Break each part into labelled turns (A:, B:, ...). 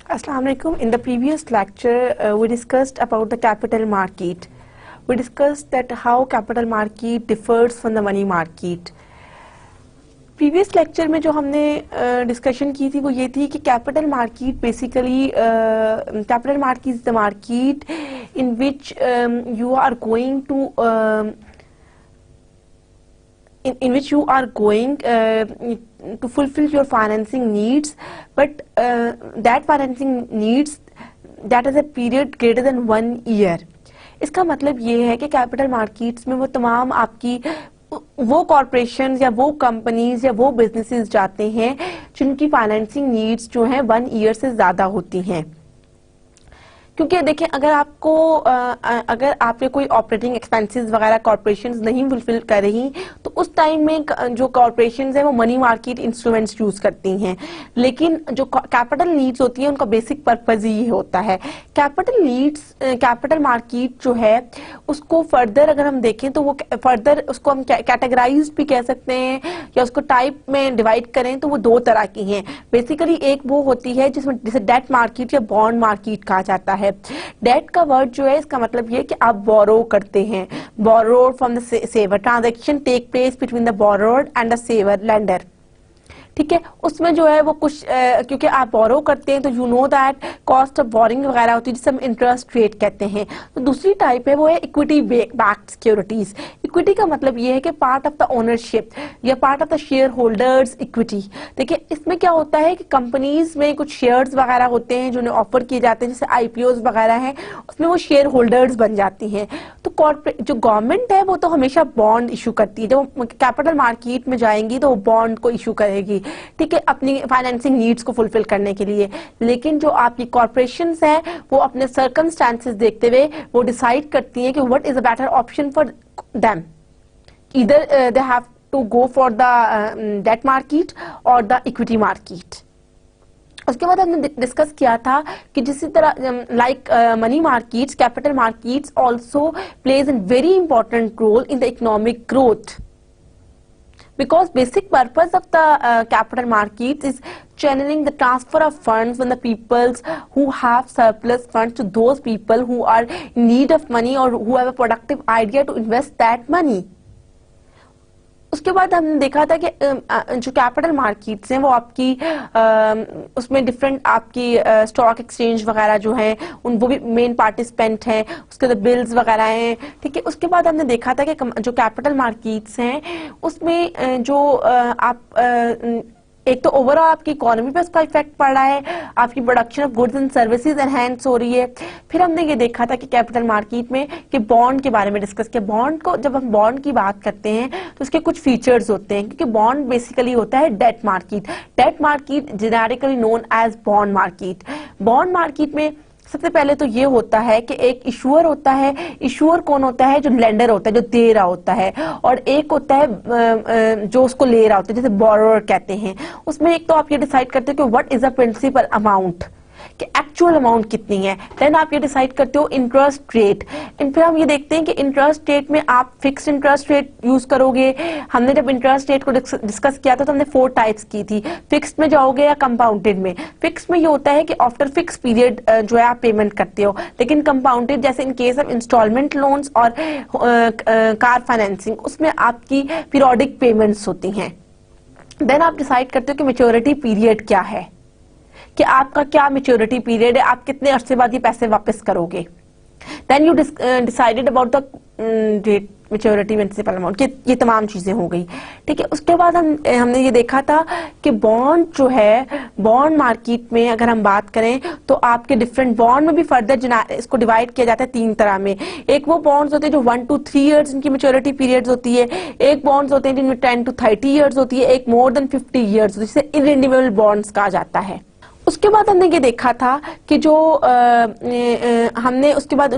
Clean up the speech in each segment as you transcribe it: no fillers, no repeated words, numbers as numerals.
A: Assalamu alaikum. In the previous lecture, we discussed about the capital market. We discussed that how capital market differs from the money market. Previous lecture में जो हमने discussion की थी वो ये थी कि capital market basically capital market is the market in which you are going to in which you are going to fulfill your financing needs, but that financing needs that is a period greater than 1 year. इसका मतलब ये है कि capital markets में वो तमाम आपकी वो कॉरपोरेशन या वो कंपनीज या वो बिजनेसेस जाते हैं जिनकी फाइनेंसिंग नीड्स जो हैं 1 ईयर से ज्यादा होती हैं। क्योंकि देखें, अगर आपने कोई ऑपरेटिंग एक्सपेंसेस वगैरह कॉर्पोरेशंस नहीं फुलफिल कर रही तो उस टाइम में जो कॉर्पोरेशंस हैं वो मनी मार्केट इंस्ट्रूमेंट्स यूज करती हैं। लेकिन जो कैपिटल नीड्स होती हैं उनका बेसिक पर्पज ही होता है। कैपिटल मार्केट जो है उसको फर्दर अगर हम देखें तो वो फर्दर उसको हम कैटेगराइज भी कह सकते हैं या उसको टाइप में डिवाइड करें तो वो 2 तरह की हैं। बेसिकली एक वो होती है जिसमें जिसे डेट मार्केट या बॉन्ड मार्केट कहा जाता है। डेट का वर्ड जो है इसका मतलब ये कि आप बोरो करते हैं, borrowed from the saver, transaction take place between the borrowed and the saver lender. ठीक है, उसमें जो है वो कुछ क्योंकि आप बोरो करते हैं तो you know that cost of boring वगैरह होती है जिसे हम इंटरेस्ट रेट कहते हैं। तो दूसरी टाइप है वो है इक्विटी बैक्ड सिक्योरिटीज। इक्विटी का मतलब ये है कि पार्ट ऑफ द ओनरशिप या part of the share holders equity. देखिए इसमें क्या होता है कि कंपनीज में कुछ शेयर्स वगैरह होते हैं जो उन्हें ऑफर किए जाते हैं, जैसे आईपीओ वगैरह हैं, उसमें वो शेयर होल्डर्स बन जाती हैं। तो कॉर्पोरेट जो गवर्नमेंट है वो तो हमेशा बॉन्ड इशू करती है, जब वो कैपिटल मार्केट में जाएंगी तो वो बॉन्ड को इशू करेगी, ठीक है, अपनी फाइनेंसिंग नीड्स को फुलफिल करने के लिए। लेकिन जो आपकी कॉर्पोरेशंस हैं वो अपने सर्कमस्टांसेस देखते हुए वो डिसाइड करती हैं कि what is a better option for them, either they have to go for the debt market और द इक्विटी मार्केट। उसके बाद हमने डिस्कस किया था कि जिस तरह like money markets, capital markets also plays a very important role in the economic growth, because basic purpose of the capital markets is channeling the transfer of funds from the peoples who have surplus funds to those people who are in need of money or who have a productive idea to invest that money. उसके बाद हमने देखा था कि जो capital markets हैं वो आपकी उसमें डिफरेंट आपकी स्टॉक एक्सचेंज वगैरह जो है उन वो भी मेन पार्टिसिपेंट हैं, उसके बाद बिल्स वगैरह हैं, ठीक है। उसके बाद हमने देखा था कि जो कैपिटल मार्केट्स हैं उसमें जो आप एक तो ओवरऑल आपकी इकोनॉमी पे उसका इफेक्ट पड़ रहा है, आपकी production of goods and services enhance हो रही है। फिर हमने ये देखा था कि कैपिटल मार्केट में कि बॉन्ड के बारे में डिस्कस किया। बॉन्ड को जब हम बॉन्ड की बात करते हैं तो उसके कुछ फीचर्स होते हैं, क्योंकि बॉन्ड बेसिकली होता है debt market. Debt market generically known as bond market. Bond market में सबसे पहले तो ये होता है कि एक इशूअर होता है। इशूअर कौन होता है? जो लेंडर होता है, जो दे रहा होता है, और एक होता है जो उसको ले रहा होता है, जैसे बोरोअर कहते हैं। उसमें एक तो आप ये डिसाइड करते हो कि what is the principal amount, कि एक्चुअल अमाउंट कितनी है। देन आप ये डिसाइड करते हो इंटरेस्ट रेट। फिर हम ये देखते हैं कि इंटरेस्ट रेट में आप फिक्स्ड इंटरेस्ट रेट यूज करोगे। हमने जब इंटरेस्ट रेट को डिस्कस किया था तो हमने 4 टाइप्स की थी। फिक्स्ड में जाओगे या कंपाउंडेड में। फिक्स्ड में ये होता है कि आफ्टर फिक्स पीरियड जो है आप पेमेंट करते हो, लेकिन कंपाउंडेड जैसे in case of instalment loans और कार फाइनेंसिंग उसमें आपकी पीरियोडिक पेमेंट्स होती हैं। देन आप डिसाइड करते हो कि मैच्योरिटी पीरियड क्या है, कि आपका क्या मैच्योरिटी पीरियड है, आप कितने अरसे बाद ये पैसे वापस करोगे। Then you decided about the date maturity principal amount, ये तमाम चीजें हो गई, ठीक है। उसके बाद हमने ये देखा था कि बॉन्ड जो है, बॉन्ड मार्केट में अगर हम बात करें तो आपके डिफरेंट बॉन्ड में भी फर्दर इसको डिवाइड किया जाता है 3 तरह में। एक वो बॉन्ड्स होते हैं जो 1 to 3 इयर्स इनकी मैच्योरिटी पीरियड्स होती है। एक बॉन्ड्स होते हैं जिनमें 10 to 30 इयर्स होती है। एक मोर देन 50 इयर्स, जिसे इररिन्यूएबल बॉन्ड्स कहा जाता है। उसके बाद हमने ये देखा था कि जो हमने उसके बाद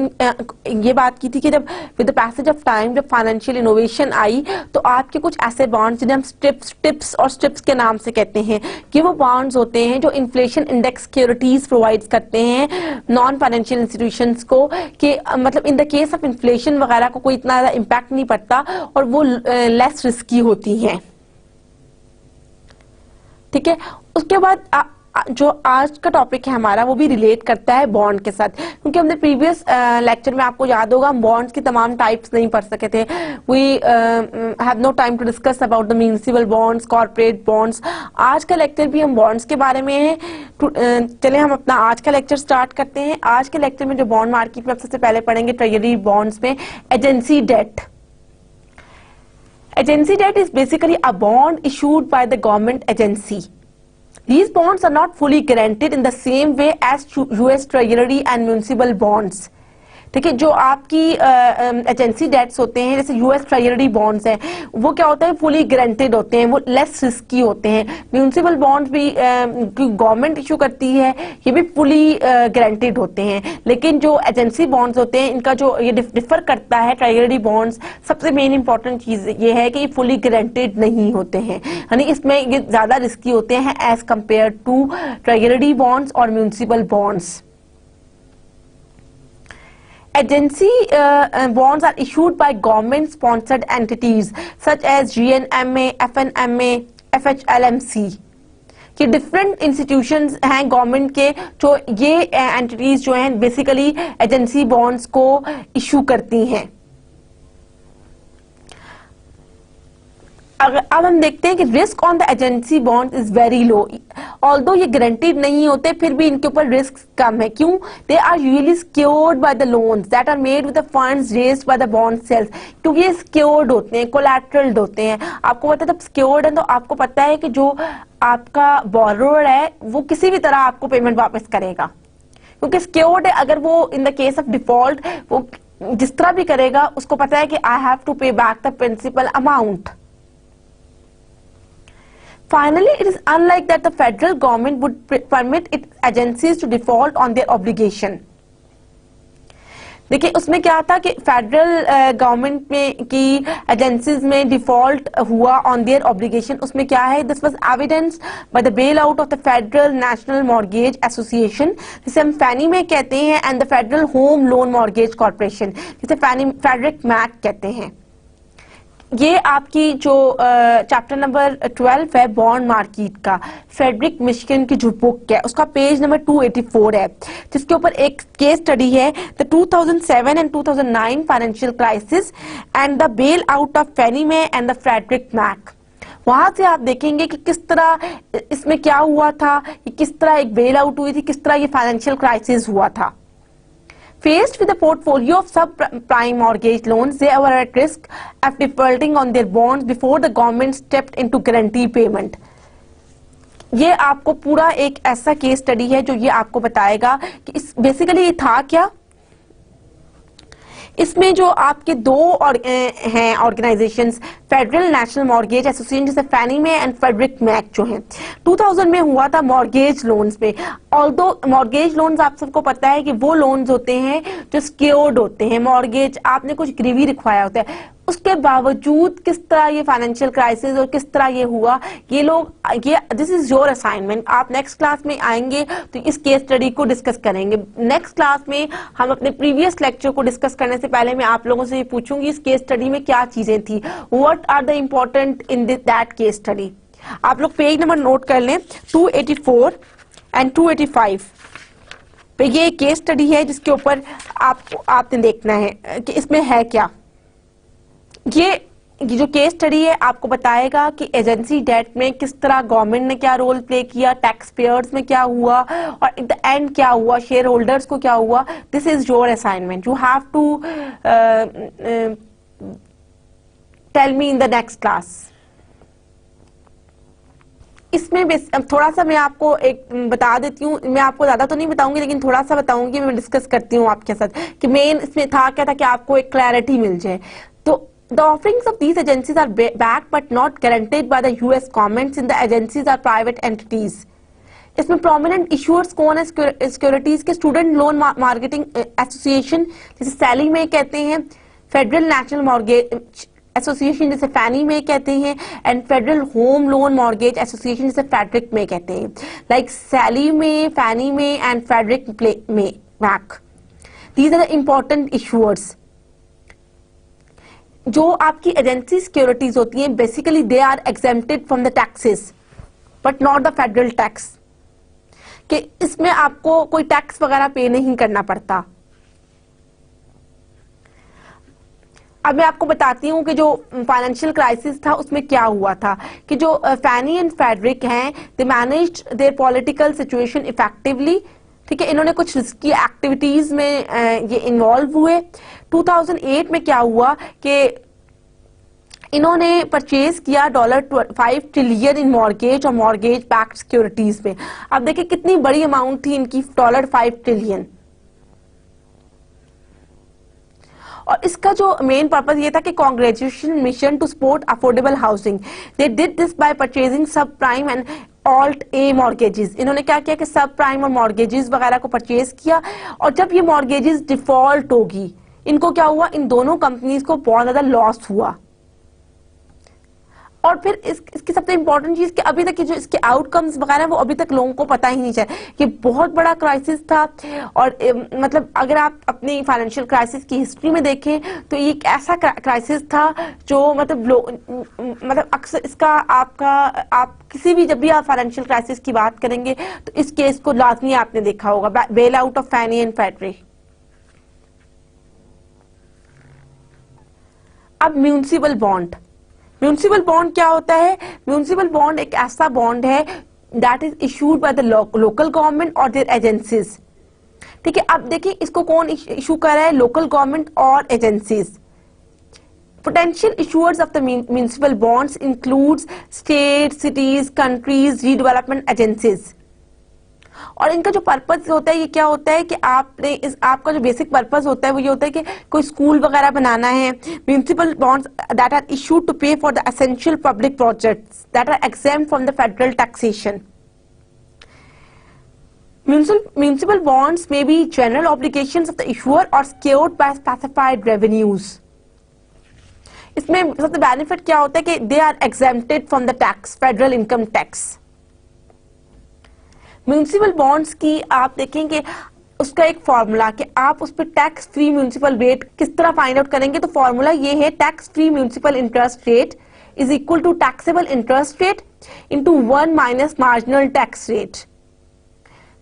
A: ये बात की थी कि जब with the passage of time जब फाइनेंशियल इनोवेशन आई तो आपके कुछ ऐसे बॉन्ड्स जिन्हें हम स्ट्रिप्स और स्ट्रिप्स के नाम से कहते हैं, कि वो बॉन्ड्स होते हैं जो इन्फ्लेशन इंडेक्स सिक्योरिटीज प्रोवाइड करते हैं नॉन फाइनेंशियल इंस्टीट्यूशंस को, कि मतलब इन द केस ऑफ इन्फ्लेशन वगैरह को कोई इतना ज्यादा इम्पैक्ट नहीं पड़ता और वो लेस रिस्की होती हैं। ठीक है। उसके बाद जो आज का टॉपिक है हमारा वो भी रिलेट करता है बॉन्ड के साथ, क्योंकि हमने प्रीवियस लेक्चर में आपको याद होगा हम बॉन्ड्स की तमाम टाइप्स नहीं पढ़ सके थे। We have no time to discuss about the municipal bonds, corporate bonds. आज का लेक्चर भी हम बॉन्ड्स के बारे में है। चले हम अपना आज का लेक्चर स्टार्ट करते हैं। आज के लेक्चर में जो बॉन्ड मार्केट में सबसे पहले पढ़ेंगे ट्रेजरी बॉन्ड्स में agency debt. Agency debt is basically a bond issued by the government agency. These bonds are not fully guaranteed in the same way as US Treasury and municipal bonds. ठीक है, जो आपकी agency dates होते हैं जैसे US treasury bonds हैं, वो क्या होता है फुली गारंटेड होते हैं, वो लेस रिस्की होते हैं। म्यूनिसिपल बॉन्ड्स भी गवर्नमेंट इशू करती है, ये भी फुली गारंटेड होते हैं। लेकिन जो एजेंसी बॉन्ड्स होते हैं इनका जो ये डिफर करता है ट्रेजरी बॉन्ड्स, सबसे मेन इंपॉर्टेंट चीज ये है कि ये फुली गारंटेड नहीं होते हैं, यानी इसमें ये ज्यादा रिस्की होते हैं as compare to treasury bonds और municipal bonds. Agency bonds are issued by government-sponsored entities such as GNMA, FNMA, FHLMC. कि डिफरेंट इंस्टीट्यूशंस हैं गवर्नमेंट के, जो ये एंटिटीज जो हैं बेसिकली एजेंसी बॉन्ड्स को इशू करती हैं। अब हम देखते हैं कि risk on the agency bond is very low. Although ये गारंटीड नहीं होते फिर भी इनके ऊपर रिस्क कम है। क्यों? They are usually secured by the loans that are made with the funds raised by the bond sales. क्योंकि ये सिक्योर्ड होते हैं, कोलैटरल्ड होते हैं। आपको पता है जब सिक्योर्ड है तो आपको पता है कि जो आपका बोरोअर है वो किसी भी तरह आपको पेमेंट वापस करेगा, क्योंकि सिक्योर्ड है। अगर वो in the case of default वो जिस तरह भी करेगा उसको पता है कि I have to pay back the principal amount. Finally, it is unlike that the federal government would permit its agencies to default on their obligation. देखिए उसमें क्या था कि फेडरल गवर्नमेंट में की एजेंसीज में डिफॉल्ट हुआ ऑन देयर ऑब्लिगेशन। उसमें क्या है, this was evidence by the bail out of the federal national mortgage association, जिसे हम फैनी में कहते हैं, and the federal home loan mortgage corporation, जिसे फेडरिक मैक कहते हैं। ये आपकी जो चैप्टर नंबर 12 है बॉन्ड मार्केट का, फ्रेडरिक मिशिगन की जो बुक है उसका पेज नंबर 284 है, जिसके ऊपर एक केस स्टडी है the 2007 and 2009 financial crisis and the bail out of Fannie में एंड द फ्रेडरिक मैक। वहां से आप देखेंगे कि किस तरह इसमें क्या हुआ था, किस तरह एक बेल आउट हुई थी, किस तरह ये फाइनेंशियल क्राइसिस हुआ था। Faced with a portfolio of subprime mortgage loans, they were at risk of defaulting on their bonds before the government stepped into guarantee payment. ये आपको पूरा एक ऐसा केस स्टडी है जो ये आपको बताएगा कि इस बेसिकली ये था क्या। इसमें जो आपके दो हैं organisations, federal national mortgage association जैसे फैनी में एंड फेडरिक मैक जो हैं, 2000 में हुआ था मॉर्गेज लोन्स पे। ऑल्दो मॉर्गेज लोन्स आप सबको पता है कि वो लोन्स होते हैं जो सिक्योर्ड होते हैं, मॉर्गेज आपने कुछ गिरवी रखवाया होता है, उसके बावजूद किस तरह ये फाइनेंशियल क्राइसिस और किस तरह ये हुआ, ये दिस इज योर असाइनमेंट। आप नेक्स्ट क्लास में आएंगे तो इस केस स्टडी को डिस्कस करेंगे। नेक्स्ट क्लास में हम अपने प्रीवियस लेक्चर को डिस्कस करने से पहले मैं आप लोगों से ये पूछूंगी इस केस स्टडी में क्या चीजें थी, what are the important in that case study. आप लोग पेज नंबर नोट कर लें 284 एंड 285 पे ये केस स्टडी है जिसके ऊपर आपने देखना है कि इसमें है क्या। ये जो केस स्टडी है आपको बताएगा कि एजेंसी डेट में किस तरह गवर्नमेंट ने क्या रोल प्ले किया, टैक्स पेयर्स में क्या हुआ और एट द एंड क्या हुआ, शेयर होल्डर्स को क्या हुआ। This is your assignment, you have to tell me in the next class. इसमें थोड़ा सा मैं आपको एक बता देती हूँ, मैं आपको ज्यादा तो नहीं बताऊंगी लेकिन थोड़ा सा बताऊंगी, मैं डिस्कस करती हूँ आपके साथ कि मेन इसमें था क्या था कि आपको एक क्लैरिटी मिल जाए। तो the offerings of these agencies are backed but not guaranteed by the US government since the agencies are private entities. इसमें prominent issuers कौन है सिक्योरिटीज के? स्टूडेंट लोन मार्केटिंग एसोसिएशन जिसे सैली में कहते हैं, फेडरल नेशनल मॉर्गेज एसोसिएशन जिसे फैनी में कहते हैं, and federal home loan mortgage association जिसे फेडरिक में कहते हैं। लाइक सैली में, फैनी में एंड फेडरिक में Mac, these are the important issuers. जो आपकी एजेंसी सिक्योरिटीज होती हैं basically they are exempted from the taxes. But not the federal tax, कि इसमें आपको कोई टैक्स वगैरह पे नहीं करना पड़ता। अब मैं आपको बताती हूँ कि जो फाइनेंशियल क्राइसिस था उसमें क्या हुआ था, कि जो फैनी एंड फेडरिक हैं, they managed their political situation effectively. ठीक है, इन्होंने कुछ रिस्की एक्टिविटीज में ये इन्वॉल्व हुए। 2008 में क्या हुआ कि इन्होंने परचेज किया $5 ट्रिलियन इन मॉर्गेज और मॉर्गेज बैक्ड सिक्योरिटीज में। अब देखिए कितनी बड़ी अमाउंट थी इनकी, $5 ट्रिलियन। और इसका जो मेन पर्पस ये था कि congratulation mission to support affordable housing. They did this by purchasing sub prime and alt A mortgages. इन्होंने क्या किया कि सब प्राइम और मॉर्गेजेस वगैरह को परचेज किया, और जब ये मॉर्गेजेस डिफॉल्ट होगी, इनको क्या हुआ, इन दोनों कंपनीज को बहुत ज्यादा लॉस हुआ। और फिर इसकी सबसे इंपॉर्टेंट चीज कि अभी तक जो इसके आउटकम्स वगैरह वो अभी तक लोगों को पता ही नहीं चला। ये बहुत बड़ा क्राइसिस था, और मतलब अगर आप अपनी फाइनेंशियल क्राइसिस की हिस्ट्री में देखें तो ये एक ऐसा क्राइसिस था जो मतलब अक्सर इसका आप किसी भी, जब भी आप फाइनेंशियल क्राइसिस की बात करेंगे तो इस केस को लाजमी आपने देखा होगा, bail out of Fannie and Freddie. अब म्यूनिसिपल बॉन्ड। म्यूनिसिपल बॉन्ड क्या होता है? म्यूनिसिपल बॉन्ड एक ऐसा बॉन्ड है that is issued by the local government और देयर एजेंसीज। ठीक है, अब देखिए इसको कौन इशू कर रहा है? लोकल गवर्नमेंट और agencies. Potential issuers of the municipal bonds includes states, cities, countries, redevelopment agencies. और इनका जो पर्पस होता है ये क्या होता है कि आपका जो बेसिक पर्पस होता है वो ये होता है कि कोई स्कूल वगैरह बनाना है। Municipal bonds that are issued to pay for the essential public projects that are exempt from the federal taxation. Municipal bonds may be general obligations of the issuer or secured by specified revenues. इसमें सबसे benefit क्या होता है कि they are exempted from the tax, federal income tax. Municipal bonds की आप देखेंगे उसका एक फॉर्मूला कि आप उस पर टैक्स फ्री म्यूनिसिपल रेट किस तरह फाइंड आउट करेंगे, तो फॉर्मूला ये है tax free municipal interest rate is equal to taxable interest rate into 1 minus marginal tax rate.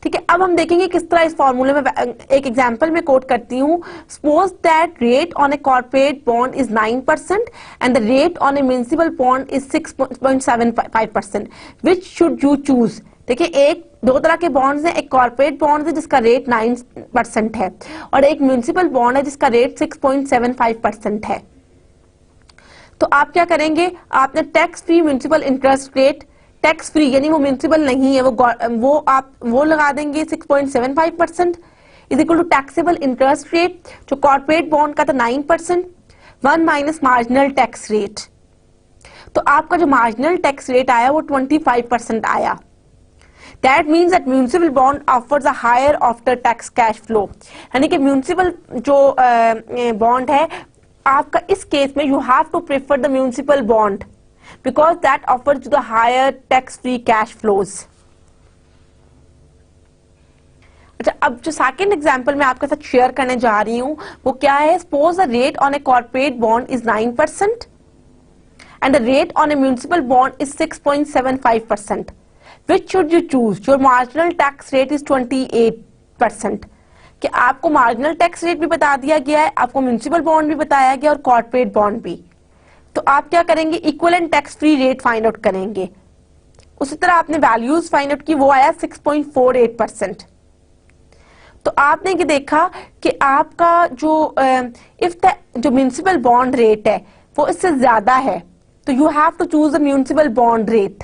A: ठीक है, अब हम देखेंगे किस तरह इस फॉर्मूले में। एक एग्जांपल में कोट करती हूं, suppose that rate on a corporate bond is 9% and the rate on A municipal bond is 6.75%, which should you choose. देखिए दो तरह के बॉन्ड्स हैं, एक कॉर्पोरेट बॉन्ड है जिसका रेट 9% है और एक म्यूनिसिपल बॉन्ड है जिसका रेट 6.75% है। तो आप क्या करेंगे, आपने tax free municipal interest rate, tax free यानी वो म्यूनिसिपल नहीं है, वो लगा देंगे 6.75% is equal to taxable interest rate जो कॉर्पोरेट बॉन्ड का था 9%, 1 माइनस मार्जिनल टैक्स रेट। तो आपका जो मार्जिनल टैक्स रेट आया वो 25% आया। That means that municipal bond offers a higher after tax cash flow. यानी कि म्यूनिसिपल जो बॉन्ड है आपका इस केस में you have to prefer the municipal bond because that offers the higher tax free cash flows. अच्छा, अब जो सेकंड एग्जांपल मैं आपके साथ शेयर करने जा रही हूं वो क्या है? Suppose the rate on a corporate bond is 9% and the rate on a municipal bond is 6.75%. Which should you choose? Your marginal tax rate is 28%. कि आपको मार्जिनल टैक्स रेट भी बता दिया गया है, आपको म्यूनिसिपल बॉन्ड भी बताया गया और कॉर्पोरेट बॉन्ड भी। तो आप क्या करेंगे, equivalent tax free rate find out करेंगे। उसी तरह आपने वैल्यूज फाइंड आउट की, वो आया 6.48%। तो आपने ये देखा कि आपका जो म्यूनिसिपल बॉन्ड रेट है वो इससे ज्यादा है, तो you have to choose the municipal bond rate.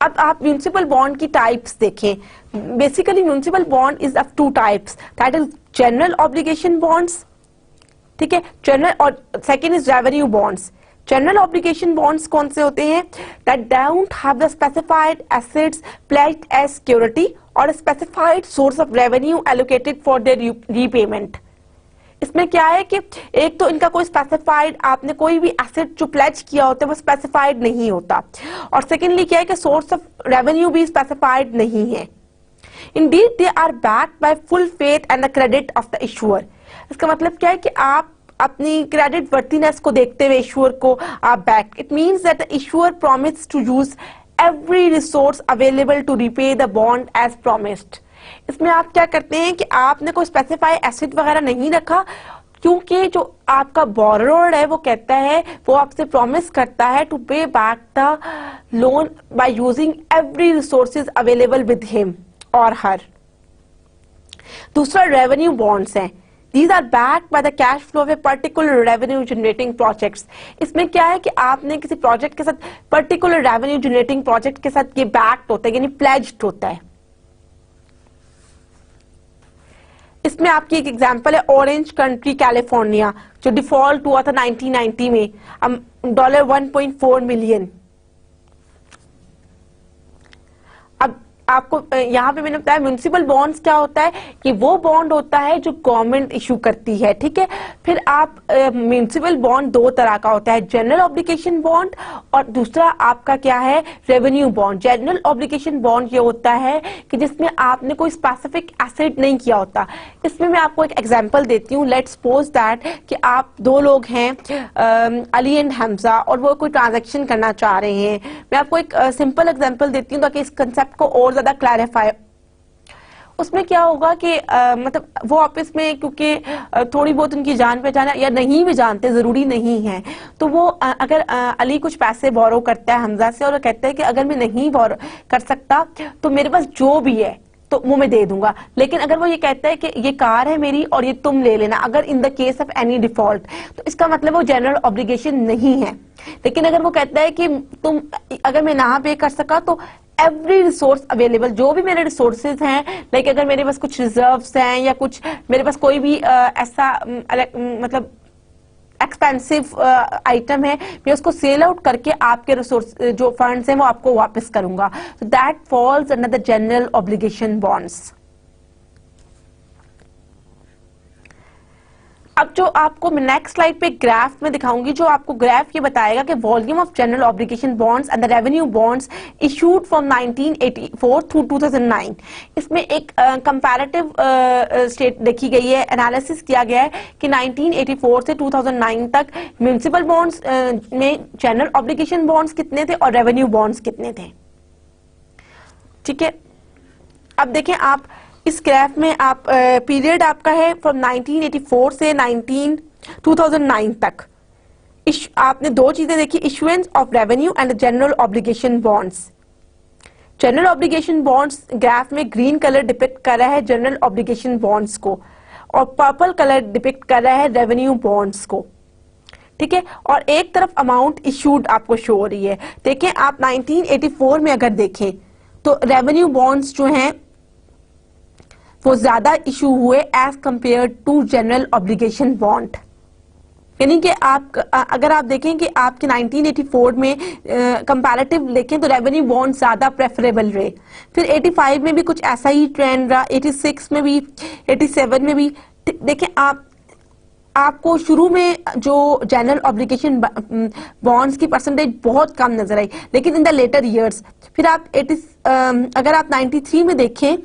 A: अब आप म्यूनिसिपल बॉन्ड की टाइप्स देखें। Basically municipal bond is of 2 types, that is general obligation bonds, ठीक है, जनरल, और second is revenue bonds. General obligation bonds कौन से होते हैं? That don't have the specified assets pledged as security और specified source of revenue allocated for their repayment. इसमें क्या है कि एक तो इनका कोई स्पेसिफाइड, आपने कोई भी एसेट जो प्लेज किया होता है वो स्पेसिफाइड नहीं होता, और सेकेंडली क्या है कि सोर्स ऑफ रेवेन्यू भी स्पेसिफाइड नहीं है। Indeed they are backed by full faith and the credit of the issuer. इसका मतलब क्या है कि आप अपनी क्रेडिट वर्थिनेस को देखते हुए इशूअर को आप back, it means that the issuer promise to use every resource available to repay the bond as promised. इसमें आप क्या करते हैं कि आपने कोई स्पेसिफाई एसेट वगैरह नहीं रखा, क्योंकि जो आपका बोरोर है वो कहता है, वो आपसे प्रॉमिस करता है to pay back the loan by using every resources available with him और हर। दूसरा रेवेन्यू बॉन्ड्स हैं, These are backed by the cash flow of a particular revenue generating projects। इसमें क्या है कि आपने किसी प्रोजेक्ट के साथ, पर्टिकुलर रेवेन्यू जनरेटिंग प्रोजेक्ट के साथ ये बैक्ड होता है, यानी प्लेज्ड होता है। इसमें आपकी एक एग्जांपल है ऑरेंज कंट्री कैलिफोर्निया, जो डिफॉल्ट हुआ था 1990 में, $1.4 मिलियन। अब आपको यहाँ पे मैंने बताया म्युनिसिपल बॉन्ड्स क्या होता है, कि वो बॉन्ड होता है जो गवर्नमेंट इशू करती है, ठीक है। फिर आप म्युनिसिपल बॉन्ड दो तरह का होता है, जनरल ऑब्लिगेशन बॉन्ड और दूसरा आपका क्या है, revenue bond. General obligation bond ये होता है कि जिसमें आपने कोई स्पेसिफिक एसेट नहीं किया होता। इसमें मैं आपको एक एग्जांपल देती हूँ। लेट्स सपोज दैट कि आप दो लोग हैं, अली एंड हमजा, और वो कोई ट्रांजैक्शन करना चाह रहे हैं। मैं आपको एक सिंपल एग्जांपल देती हूँ ताकि इस कंसेप्ट को और ज्यादा क्लैरिफाई। उसमें क्या होगा कि मतलब वो आपस में, क्योंकि थोड़ी बहुत उनकी जान पहचान है या नहीं भी जानते, जरूरी नहीं है, तो वो अगर अली कुछ पैसे बोरो करता है हमजा से और वो कहता है कि अगर मैं नहीं बोरो कर सकता तो मेरे पास जो भी है तो वो मैं दे दूंगा, लेकिन अगर वो ये कहता है कि ये कार है मेरी और ये तुम ले लेना, अगर in the case of any default, तो इसका मतलब वो जनरल ऑब्लिगेशन नहीं है। लेकिन अगर वो कहता है कि तुम, अगर मैं ना पे कर सका तो एवरी रिसोर्स अवेलेबल, जो भी मेरे रिसोर्सेज हैं, लाइक अगर मेरे पास कुछ रिजर्व्स हैं या कुछ मेरे पास कोई भी ऐसा मतलब एक्सपेंसिव आइटम है, मैं उसको सेल आउट करके आपके रिसोर्स जो फंड्स हैं वो आपको वापस करूंगा। So that falls under the general obligation bonds. अब जो आपको मैं नेक्स्ट स्लाइड पे ग्राफ में दिखाऊंगी, जो आपको ग्राफ ये बताएगा कि volume of general obligation bonds and the revenue bonds issued from 1984 through 2009। इसमें एक कंपैरेटिव स्टेट देखी गई है, एनालिसिस किया गया है कि 1984 से 2009 तक म्युनिसिपल बॉन्ड्स में जनरल ऑब्लिगेशन बॉन्ड्स कितने थे और रेवेन्यू बॉन्ड्स कितने थे, ठीक है। अब देखें आप इस ग्राफ में, आप पीरियड आपका है फ्रॉम 1984 से 2009 तक। आपने दो चीजें देखी, issuance of revenue and general obligation bonds. General obligation bonds graph में ग्रीन कलर डिपिक्ट कर रहा है जनरल ऑब्लिगेशन बॉन्ड्स को, और पर्पल कलर डिपिक्ट कर रहा है रेवेन्यू बॉन्ड्स को, ठीक है। और एक तरफ अमाउंट इशूड आपको शो हो रही है। देखें आप 1984 में अगर देखें तो रेवेन्यू बॉन्ड्स जो हैं वो ज्यादा इशू हुए as compare to general obligation bond. यानी कि आप अगर आप देखें कि आपके 1984 में कंपैरेटिव देखें तो रेवेन्यू बॉन्ड ज्यादा प्रेफरेबल रहे। फिर 85 में भी कुछ ऐसा ही ट्रेंड रहा, 86 में भी, 87 में भी। देखें आपको शुरू में जो जनरल ऑब्लिगेशन बॉन्ड्स की परसेंटेज बहुत कम नजर आई, लेकिन इन द लेटर ईयर्स फिर आप अगर आप 93 में देखें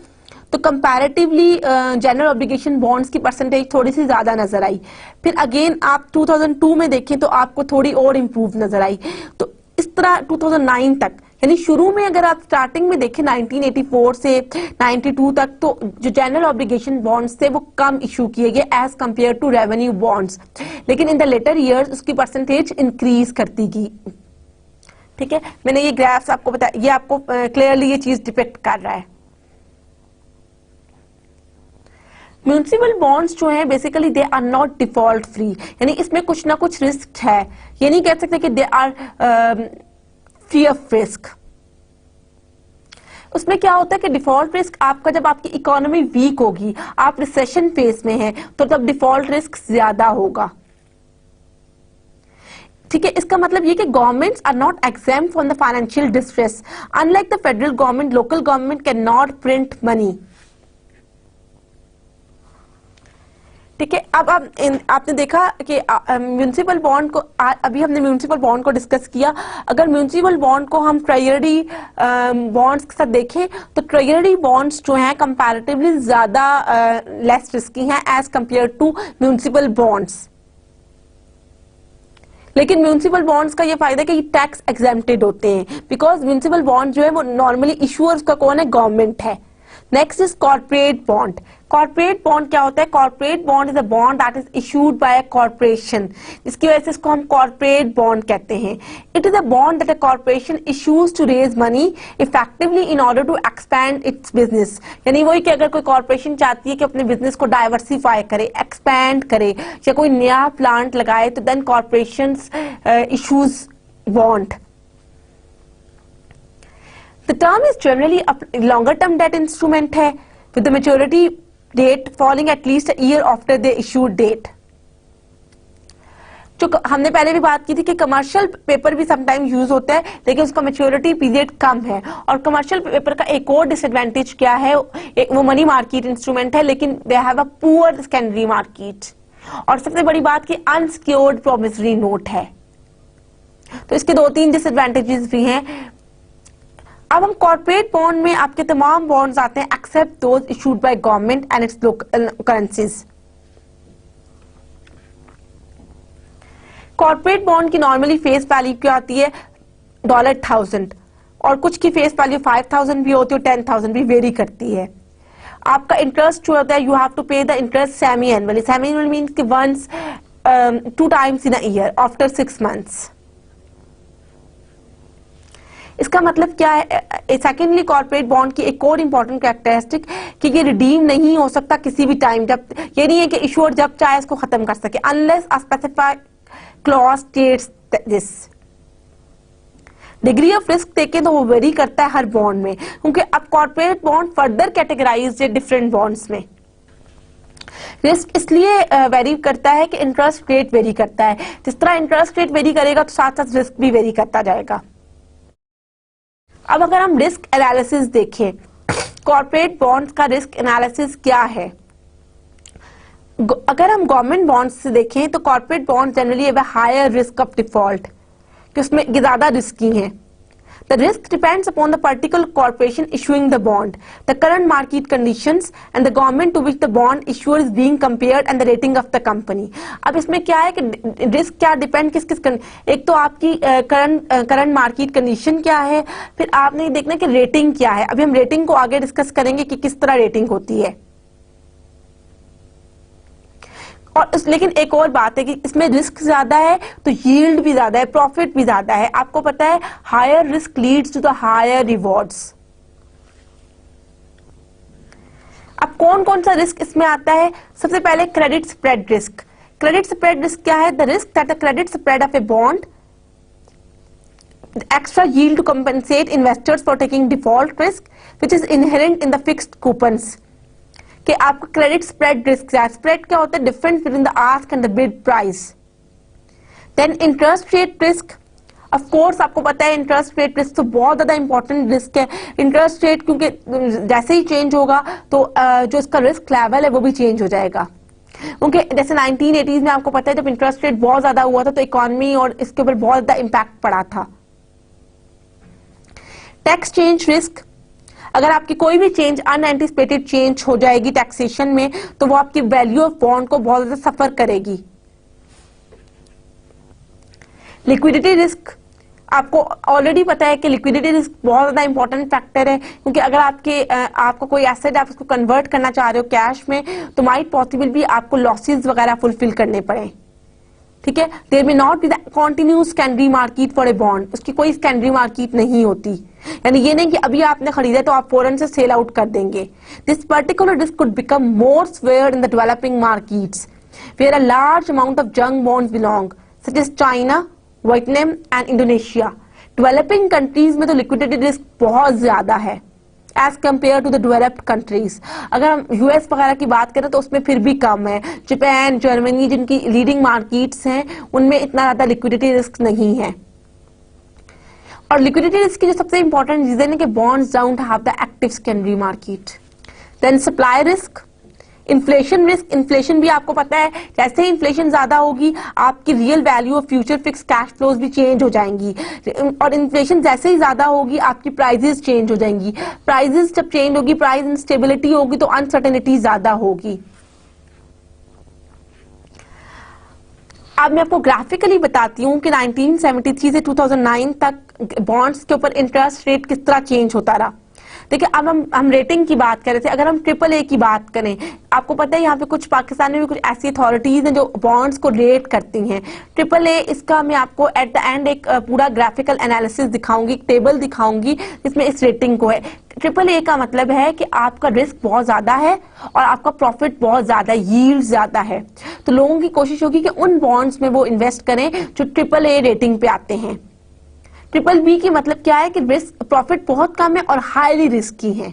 A: तो कंपैरेटिवली जनरल ऑब्लिगेशन बॉन्ड्स की परसेंटेज थोड़ी सी ज्यादा नजर आई। फिर अगेन आप 2002 में देखें तो आपको थोड़ी और इम्प्रूव नजर आई। तो इस तरह 2009 तक, यानी शुरू में अगर आप स्टार्टिंग में देखें 1984 से 92 तक, तो जो जनरल ऑब्लिगेशन बॉन्ड्स थे वो कम इशू किए गए as compare to revenue bonds, लेकिन इन द लेटर ईयर्स उसकी परसेंटेज इंक्रीज करती गई, ठीक है। मैंने ये ग्राफ्स आपको बताया, ये आपको क्लियरली ये चीज डिपिक्ट कर रहा है। म्युनिसिपल बॉन्ड्स जो हैं basically they are not default free, यानी इसमें कुछ ना कुछ रिस्क है। ये नहीं कह सकते कि they are free of risk. उसमें क्या होता है कि डिफॉल्ट रिस्क आपका, जब आपकी इकोनॉमी वीक होगी, आप रिसेशन फेज में हैं, तो तब डिफॉल्ट रिस्क ज्यादा होगा, ठीक है। इसका मतलब ये कि governments are not exempt from the financial distress. Unlike the federal government, local government can not print money, ठीक है। अब आपने देखा कि म्युनिसिपल बॉन्ड को, अभी हमने म्युनिसिपल बॉन्ड को डिस्कस किया। अगर म्युनिसिपल बॉन्ड को हम ट्रेजरी बॉन्ड्स के साथ देखें तो ट्रेजरी बॉन्ड्स जो हैं कंपैरेटिवली ज्यादा लेस रिस्की हैं as compare to municipal bonds. लेकिन म्यूनिसिपल बॉन्ड्स का ये फायदा है कि ये टैक्स एग्जेम्प्टेड होते हैं, बिकॉज म्यूनिसिपल बॉन्ड जो है वो नॉर्मली इशूअर्स का कौन है, गवर्नमेंट है। Next is corporate bond. Corporate bond क्या होता है? Corporate bond is a bond that is issued by a corporation, जिसकी वजह से इसको हम कॉर्पोरेट बॉन्ड कहते हैं। It is a bond that a corporation issues to raise money effectively in order to expand its business. यानी वही कि अगर कोई कॉर्पोरेशन चाहती है कि अपने बिजनेस को डाइवर्सिफाई करे, एक्सपैंड करे, या कोई नया प्लांट लगाए, तो then corporation issues bond. The term is generally a longer term debt instrument है with the maturity date falling at least a year after the issued date. जो हमने पहले भी बात की थी कि कमर्शियल पेपर भी समटाइम यूज होता है, लेकिन उसका मैच्योरिटी पीरियड कम है। और कमर्शियल पेपर का एक और डिसएडवांटेज क्या है? वो मनी मार्केट इंस्ट्रूमेंट है, लेकिन they have a poor secondary market. और सबसे बड़ी बात कि अनसिक्योर्ड प्रोमिसरी नोट है। तो इसके 2-3 डिसएडवांटेजेस भी हैं। अब हम कॉर्पोरेट बॉन्ड में आपके तमाम बॉन्ड्स आते हैं except those issued by government and its local currencies. Corporate bond की नॉर्मली फेस वैल्यू क्या आती है? $1000, और कुछ की फेस वैल्यू 5000 भी होती है और 10,000 भी वेरी करती है। आपका इंटरेस्ट जो होता है, you have to pay the interest semi annually. Semi annual means कि once 2 times in a year after 6 months। इसका मतलब क्या है? सेकेंडली कॉर्पोरेट बॉन्ड की एक और इंपॉर्टेंट कैरेक्टरिस्टिक कि ये रिडीम नहीं हो सकता किसी भी टाइम। जब ये नहीं है कि इशूअर जब चाहे इसको खत्म कर सके, unless a specified clause states this. Degree of risk देखें तो वो वेरी करता है हर बॉन्ड में, क्योंकि अब कॉर्पोरेट बॉन्ड फर्दर कैटेगराइज्ड है डिफरेंट बॉन्ड्स में। रिस्क इसलिए वेरी करता है कि इंटरेस्ट रेट वेरी करता है। जिस तरह इंटरेस्ट रेट वेरी करेगा तो साथ साथ रिस्क भी वेरी करता जाएगा। अब अगर हम रिस्क एनालिसिस देखें, कॉर्पोरेट बॉन्ड्स का रिस्क एनालिसिस क्या है? अगर हम गवर्नमेंट बॉन्ड्स से देखें तो corporate bond generally have a higher risk of default, कि उसमें ज्यादा रिस्की हैं। The risk depends upon the particular corporation issuing the bond, the current market conditions, and the government to which the bond issuer is being compared, and the rating of the company. अब इसमें क्या है कि risk क्या depend एक तो आपकी current market condition क्या है, फिर आपने देखना कि रेटिंग क्या है। अभी हम रेटिंग को आगे डिस्कस करेंगे कि किस तरह रेटिंग होती है। और लेकिन एक और बात है कि इसमें रिस्क ज्यादा है तो यील्ड भी ज्यादा है, प्रॉफिट भी ज्यादा है। आपको पता है higher risk leads to the higher rewards. अब कौन कौन सा रिस्क इसमें आता है? सबसे पहले credit spread risk. Credit spread risk क्या है? The risk that the credit spread of a bond extra yield to compensate investors for taking default risk which is inherent in the fixed coupons। कि आपका credit spread risk है। Spread क्या होता है? Difference between the ask and the bid price. Then interest rate risk. Of course आपको पता है interest rate risk तो बहुत ज्यादा इंपॉर्टेंट रिस्क है। इंटरेस्ट रेट क्योंकि जैसे ही चेंज होगा तो जो इसका रिस्क लेवल है वो भी चेंज हो जाएगा। क्योंकि जैसे 1980s में आपको पता है जब इंटरेस्ट रेट बहुत ज्यादा हुआ था तो इकोनॉमी और इसके ऊपर बहुत ज्यादा इम्पैक्ट पड़ा था। Tax change risk. अगर आपकी कोई भी चेंज अनएंटिसिपेटेड चेंज हो जाएगी टैक्सेशन में तो वो आपकी वैल्यू ऑफ बॉन्ड को बहुत ज्यादा सफर करेगी। Liquidity risk. आपको ऑलरेडी पता है कि लिक्विडिटी रिस्क बहुत ज्यादा इंपॉर्टेंट फैक्टर है, क्योंकि अगर आपको कोई एसेट आप उसको कन्वर्ट करना चाह रहे हो कैश में तो माइट पॉसिबल भी आपको लॉसेस वगैरह फुलफिल करने पड़े। ठीक है, there may not be the continuous secondary market for a bond. उसकी कोई सेकेंडरी मार्केट नहीं होती। यानी ये नहीं कि अभी आपने खरीदा तो आप फौरन से सेल आउट कर देंगे। This particular risk could become more severe in the developing markets where a large amount of junk bonds belong such as China, Vietnam and Indonesia. Developing countries में तो लिक्विडिटी रिस्क बहुत ज्यादा है as compare to the developed countries. अगर हम US वगैरह की बात करें तो उसमें फिर भी कम है। जापान, जर्मनी जिनकी लीडिंग मार्केट्स हैं उनमें इतना ज्यादा लिक्विडिटी रिस्क नहीं है। और लिक्विडिटी रिस्क की जो सबसे इंपॉर्टेंट रीजन है कि bonds don't have the active secondary market. Then supply risk. Inflation risk. Inflation भी आपको पता है जैसे ही इन्फ्लेशन ज्यादा होगी आपकी real value of future fix cash flows भी चेंज हो जाएंगी, और इन्फ्लेशन जैसे ही ज्यादा होगी आपकी प्राइजेस चेंज हो जाएंगी। प्राइजेस जब चेंज होगी, प्राइस इंस्टेबिलिटी होगी तो अनसर्टेनिटी ज्यादा होगी। अब मैं आपको ग्राफिकली बताती हूँ कि 1973 से 2009 तक बॉन्ड्स के ऊपर इंटरेस्ट रेट किस तरह चेंज होता रहा। देखिए, अब हम रेटिंग की बात कर रहे थे। अगर हम ट्रिपल ए की बात करें, आपको पता है यहाँ पे कुछ पाकिस्तान में भी कुछ ऐसी अथॉरिटीज हैं जो बॉन्ड्स को रेट करती हैं। ट्रिपल ए, इसका मैं आपको एट द एंड एक पूरा ग्राफिकल एनालिसिस दिखाऊंगी, एक टेबल दिखाऊंगी जिसमें इस रेटिंग को है। ट्रिपल ए का मतलब है कि आपका रिस्क बहुत ज्यादा है और आपका प्रॉफिट बहुत ज्यादा, यील्ड ज्यादा है। तो लोगों की कोशिश होगी कि उन बॉन्ड्स में वो इन्वेस्ट करें जो ट्रिपल ए रेटिंग पे आते हैं। ट्रिपल बी की मतलब क्या है कि रिस्क, प्रॉफिट बहुत कम है और हाईली रिस्की है।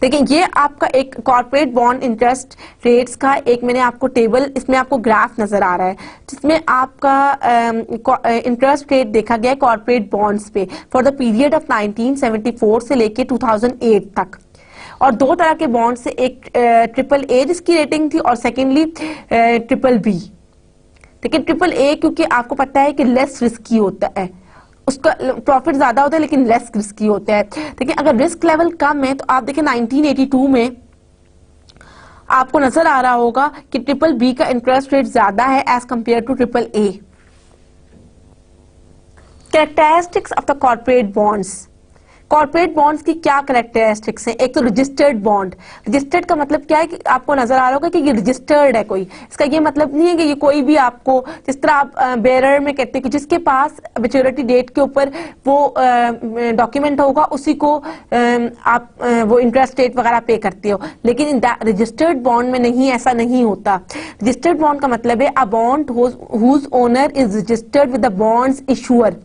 A: देखिए, ये आपका एक कॉर्पोरेट बॉन्ड इंटरेस्ट रेट्स का एक मैंने आपको टेबल, इसमें आपको ग्राफ नजर आ रहा है जिसमें आपका इंटरेस्ट रेट देखा गया है कॉर्पोरेट बॉन्ड्स पे फॉर द पीरियड ऑफ 1974 से लेके 2008 तक। और दो तरह के बॉन्ड से, एक ट्रिपल ए जिसकी रेटिंग थी और सेकेंडली ट्रिपल बी। देखिए, ट्रिपल ए क्योंकि आपको पता है कि लेस रिस्की होता है, उसका प्रॉफिट ज्यादा होता है लेकिन लेस रिस्की होता है। देखिए, अगर रिस्क लेवल कम है तो आप देखिए 1982 में आपको नजर आ रहा होगा कि ट्रिपल बी का इंटरेस्ट रेट ज्यादा है as compare to triple A. Characteristics of the corporate bonds. Corporate bonds की क्या कैरेक्टरिस्टिक्स हैं? एक तो रजिस्टर्ड बॉन्ड। रजिस्टर्ड का मतलब क्या है कि आपको नजर आ रहा होगा कि ये रजिस्टर्ड है कोई। इसका ये मतलब नहीं है कि ये कोई भी आपको, जिस तरह आप बेरर में कहते हैं कि जिसके पास मैच्योरिटी डेट के ऊपर वो डॉक्यूमेंट होगा उसी को आप वो इंटरेस्ट रेट वगैरह पे करते हो, लेकिन इन रजिस्टर्ड बॉन्ड में नहीं, ऐसा नहीं होता। रजिस्टर्ड बॉन्ड का मतलब है a bond whose owner is registered with the bonds issuer,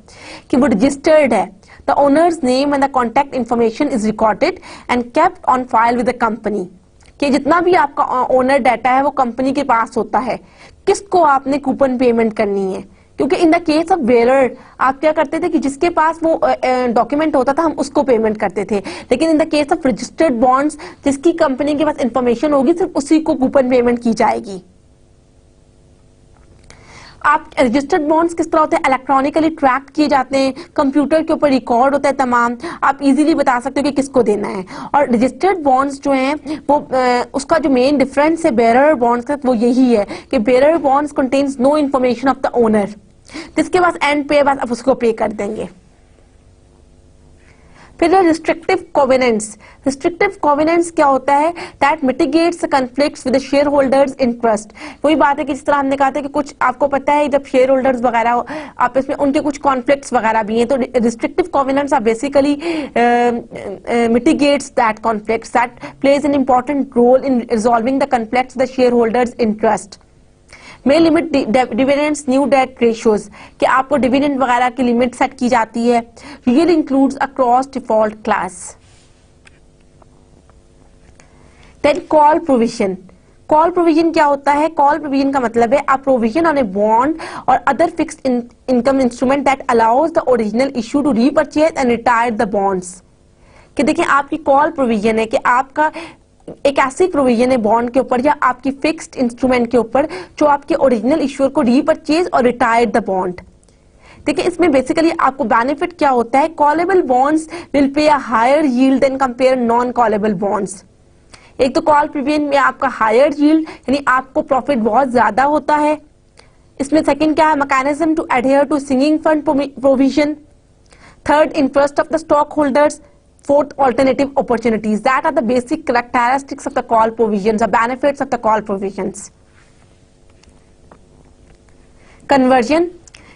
A: कि वो रजिस्टर्ड है। The owner's name and the contact information is recorded and kept on file with the company. कि जितना भी आपका ओनर डाटा है वो कंपनी के पास होता है। किसको आपने कूपन पेमेंट करनी है? क्योंकि इन द केस ऑफ बेरर आप क्या करते थे कि जिसके पास वो डॉक्यूमेंट होता था हम उसको पेमेंट करते थे, लेकिन in the case of registered bonds जिसकी कंपनी के पास इंफॉर्मेशन होगी सिर्फ उसी को कूपन पेमेंट की जाएगी। आप रजिस्टर्ड बॉन्ड्स किस तरह होते हैं? इलेक्ट्रॉनिकली ट्रैक किए जाते हैं, कंप्यूटर के ऊपर रिकॉर्ड होता है तमाम, आप इजीली बता सकते हो कि किसको देना है। और रजिस्टर्ड बॉन्ड्स जो हैं वो उसका जो मेन डिफरेंस है बेरर बॉन्ड्स का वो यही है कि bearer bonds contains no information of the owner, जिसके पास एंड पे बस आप उसको पे कर देंगे। फिर रिस्ट्रिक्टिव कोवेनेंट्स। रिस्ट्रिक्टिव कोवेनेंट्स क्या होता है? That mitigates the conflicts with the share holders interest. वही बात है कि जिस तरह हमने कहा था कि कुछ आपको पता है जब शेयर होल्डर्स वगैरह आपस में उनके कुछ कॉन्फ्लिक्ट्स वगैरह भी हैं, तो restrictive covenants are basically mitigates that conflicts, that pledge an important role in resolving the conflicts the share holders interest. में limit dividends new debt ratios, कि आपको डिविडेंड वगैरह की लिमिट सेट की जाती है। Real includes across default class. Then call provision. Call provision क्या होता है? कॉल प्रोविजन का मतलब है a provision on a bond और other fixed income instrument that allows the original issue to repurchase and retire the bonds. कि देखिए, आपकी कॉल प्रोविजन है कि आपका एक ऐसी प्रोविजन है बॉन्ड के ऊपर या आपकी फिक्स्ड इंस्ट्रूमेंट के ऊपर जो आपके ओरिजिनल इश्यूअर को रीपरचेज और रिटायर द बॉन्ड। देखिए, इसमें बेसिकली आपको बेनिफिट क्या होता है? Callable bonds will pay a higher yield than compare non callable bonds. एक तो कॉल प्रोविजन में आपका हायर यील्ड यानी आपको प्रॉफिट बहुत ज्यादा होता है। इसमें सेकंड क्या है? Mechanism to adhere to sinking fund provision. Third, interest of the stock holders. Fourth, alternative opportunities. That are the basic characteristics of the call provisions, the benefits of the call provisions. Conversion,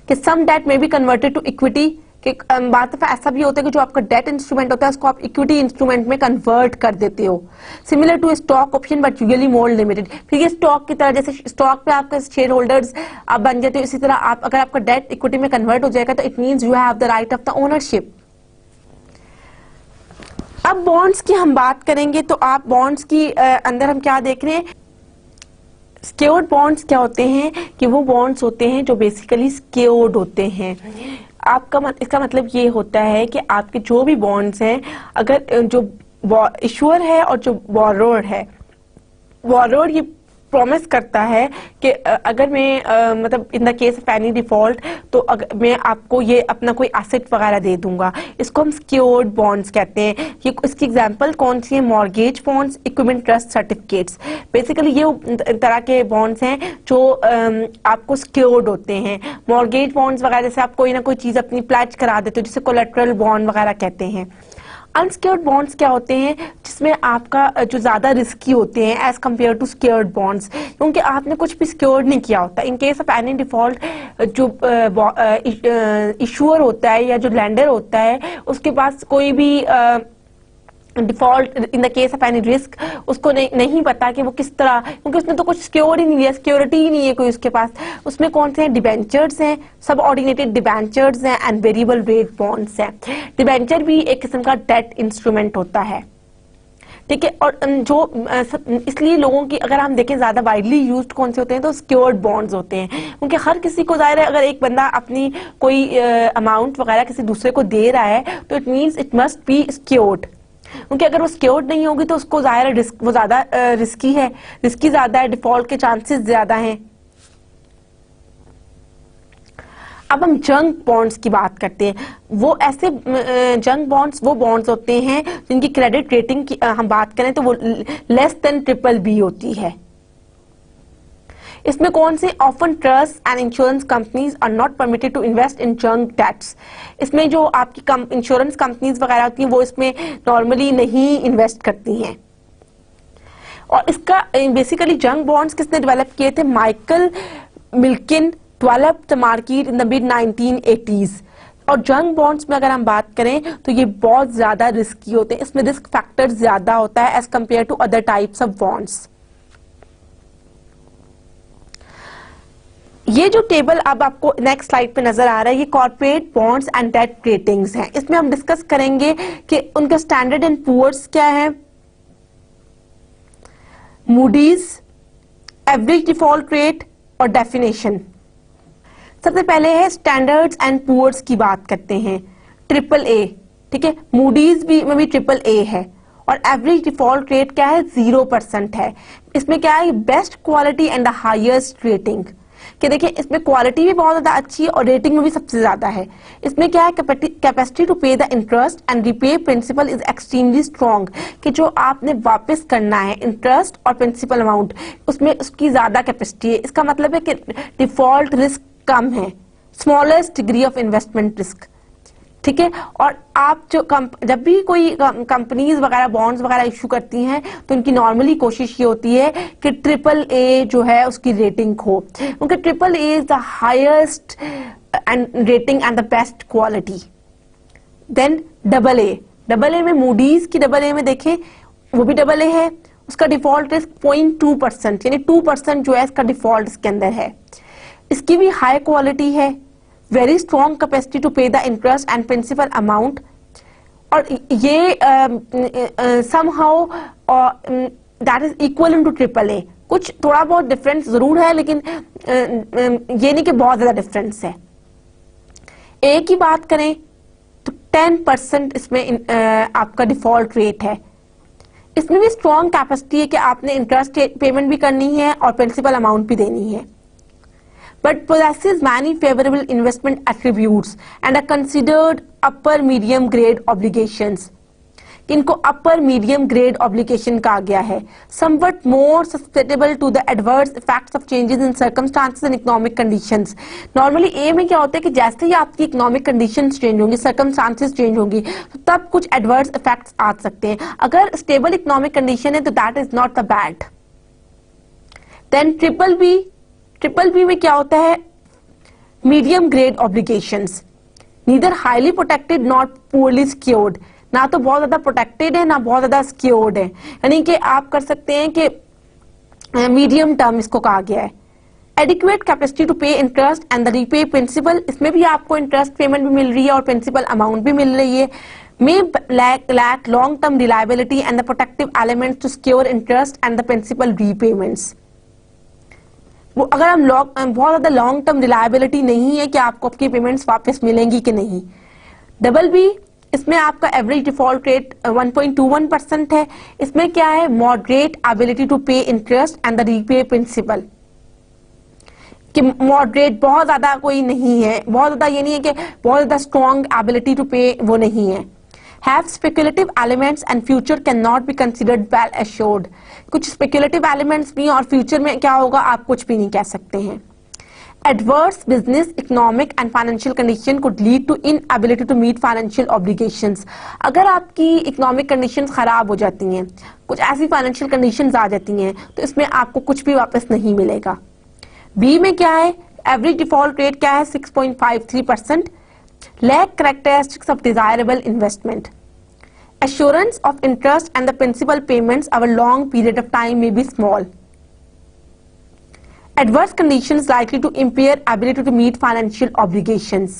A: कि some debt may be converted to equity, कि बात दफा ऐसा भी होता है कि जो आपका डेट इंस्ट्रूमेंट होता है उसको आप इक्विटी इंस्ट्रूमेंट में कन्वर्ट कर देते हो। Similar to stock option but usually more limited. फिर ये स्टॉक की तरह, जैसे स्टॉक पे आपके शेयर होल्डर्स आप बन जाते हो, इसी तरह आप अगर आपका डेट इक्विटी में कन्वर्ट हो जाएगा तो it means you have the right of the ownership. अब बॉन्ड्स की हम बात करेंगे तो आप बॉन्ड्स की अंदर हम क्या देख रहे हैं? सिक्योर्ड बॉन्ड्स क्या होते हैं कि वो बॉन्ड्स होते हैं जो बेसिकली सिक्योर्ड होते हैं। इसका मतलब ये होता है कि आपके जो भी बॉन्ड्स हैं, अगर जो इशूअर है और जो बोरोर है, बोरोर ये प्रॉमिस करता है कि अगर मैं मतलब इन the case of any default तो मैं आपको ये अपना कोई एसेट वगैरह दे दूंगा। इसको हम सिक्योर्ड बॉन्ड्स कहते हैं। ये इसकी एग्जांपल कौन सी है? Mortgage bonds, equipment trust certificates. Basically ये तरह के बॉन्ड्स हैं जो आपको सिक्योर्ड होते हैं। मॉर्गेज बॉन्ड्स वगैरह से आप कोई ना कोई चीज अपनी प्लेज करा देते हो, जिसे कोलेटरल बॉन्ड वगैरह कहते हैं। अनसिक्योर्ड बॉन्ड्स क्या होते हैं? जिसमें आपका जो ज्यादा रिस्की होते हैं as compare to secured bonds, क्योंकि आपने कुछ भी सिक्योर्ड नहीं किया होता। In case of any default जो इशूअर होता है या जो लेंडर होता है उसके पास कोई भी default in the case of any risk उसको नहीं पता कि वो किस तरह, क्योंकि उसने तो कुछ सिक्योर ही नहीं लिया, सिक्योरिटी ही नहीं है कोई उसके पास। उसमें कौन से हैं? डिबेंचर्स हैं, सब ऑर्डिनेटेड डिबेंचर्स हैं एंड वेरिएबल रेट बॉन्ड्स हैं। डिबेंचर भी एक किस्म का डेट इंस्ट्रूमेंट होता है, ठीक है। और जो इसलिए लोगों की अगर हम देखें ज्यादा वाइडली यूज्ड कौन से होते हैं तो सिक्योर्ड बॉन्ड्स होते हैं, क्योंकि हर किसी को जाहिर है अगर एक बंदा अपनी कोई अमाउंट वगैरह किसी दूसरे को दे रहा है तो it means it must be secured, क्योंकि अगर वो सिक्योर्ड नहीं होगी तो उसको जाहिर है रिस्क, वो ज्यादा रिस्की है, रिस्की ज्यादा है, डिफॉल्ट के चांसेस ज्यादा हैं। अब हम जंक बॉन्ड्स की बात करते हैं। वो ऐसे जंक बॉन्ड्स वो बॉन्ड्स होते हैं जिनकी क्रेडिट रेटिंग की हम बात करें तो वो लेस देन BBB होती है। इसमें कौन से? Often trust and insurance companies are not permitted to invest in junk debts. इसमें जो आपकी इंश्योरेंस कंपनीज वगैरह होती हैं वो इसमें नॉर्मली नहीं इन्वेस्ट करती हैं। और इसका बेसिकली जंक बॉन्ड्स किसने डेवलप किए थे? Michael Milken developed the market in the mid 1980s। और जंक बॉन्ड्स में अगर हम बात करें तो ये बहुत ज्यादा रिस्की होते हैं, इसमें रिस्क फैक्टर ज्यादा होता है as compare to other types of bonds. ये जो टेबल अब आपको नेक्स्ट स्लाइड पे नजर आ रहा है ये corporate bonds and debt ratings हैं। इसमें हम डिस्कस करेंगे कि उनका स्टैंडर्ड एंड पुअर्स क्या है, मूडीज, एवरेज डिफॉल्ट रेट और डेफिनेशन। सबसे पहले है स्टैंडर्ड्स एंड पुअर्स की बात करते हैं। AAA, ठीक है, मूडीज में भी AAA है और एवरेज डिफॉल्ट रेट क्या है? 0% है। इसमें क्या है? Best quality and the highest rating. कि देखिए इसमें क्वालिटी भी बहुत ज्यादा अच्छी है और रेटिंग में भी सबसे ज्यादा है। इसमें क्या है? Capacity to pay the interest and repay principal is extremely strong, कि जो आपने वापस करना है इंटरेस्ट और प्रिंसिपल अमाउंट उसमें उसकी ज्यादा कैपेसिटी है। इसका मतलब है कि डिफॉल्ट रिस्क कम है, smallest degree of investment risk, ठीक है। और आप जो जब भी कोई कंपनीज वगैरह बॉन्ड्स वगैरह इशू करती हैं तो उनकी नॉर्मली कोशिश ये होती है कि AAA जो है उसकी रेटिंग हो, क्योंकि AAA is the highest and rating and the best quality. Then AA में मूडीज की AA में देखें वो भी AA है, उसका डिफॉल्ट रिस्क 0.2% यानी 2% जो है इसका डिफॉल्ट इसके अंदर है। इसकी भी हाई क्वालिटी है, very strong capacity to pay the interest and principal amount. और ये somehow that is equal to AAA। कुछ थोड़ा बहुत डिफरेंस जरूर है लेकिन ये नहीं कि बहुत ज्यादा डिफरेंस है। ए की बात करें तो 10% इसमें आपका डिफॉल्ट रेट है। इसमें भी स्ट्रॉन्ग कैपेसिटी है कि आपने इंटरेस्ट पेमेंट भी करनी है और प्रिंसिपल अमाउंट भी देनी है, but possesses many favorable investment attributes and are considered upper medium grade obligations. इनको upper medium grade obligation कहा गया है। Somewhat more susceptible to the adverse effects of changes in circumstances and economic conditions. Normally A में क्या होता है कि जैसे ही आपकी economic conditions change होंगी, circumstances change होंगी, तो तब कुछ adverse effects आ सकते हैं। अगर stable economic condition है तो that is not the bad. Then BBB में क्या होता है? Medium grade obligations, neither highly protected not poorly secured, ना तो बहुत ज्यादा प्रोटेक्टेड है ना बहुत ज्यादा सिक्योर्ड है, यानी कि आप कर सकते हैं कि मीडियम टर्म इसको कहा गया है। Adequate capacity to pay interest and the repay principal, इसमें भी आपको इंटरेस्ट पेमेंट भी मिल रही है और प्रिंसिपल अमाउंट भी मिल रही है। May lack long term reliability and the protective elements to secure interest and the principal repayments. वो अगर हम बहुत ज्यादा लॉन्ग टर्म रिलायबिलिटी नहीं है कि आपको आपकी पेमेंट्स वापस मिलेंगी कि नहीं। BBB इसमें आपका एवरेज डिफॉल्ट रेट 1.21% है। इसमें क्या है, moderate ability to pay interest and the repay principal, कि मॉडरेट बहुत ज्यादा कोई नहीं है, बहुत ज्यादा ये नहीं है कि बहुत ज्यादा स्ट्रॉन्ग एबिलिटी टू पे वो नहीं है। Have speculative elements and future can not be considered well assured, कुछ स्पेकुलेटिव एलिमेंट्स भी और फ्यूचर में क्या होगा आप कुछ भी नहीं कह सकते हैं। Adverse business economic and financial condition could lead to inability to meet financial obligations, अगर आपकी इकोनॉमिक कंडीशंस खराब हो जाती हैं, कुछ ऐसी फाइनेंशियल कंडीशंस आ जाती हैं, तो इसमें आपको कुछ भी वापस नहीं मिलेगा। बी में क्या है, एवरेज डिफॉल्ट रेट क्या है 6.53%, lack characteristics of desirable investment, assurance of interest and the principal payments over long period of time may be small, adverse conditions likely to impair ability to meet financial obligations।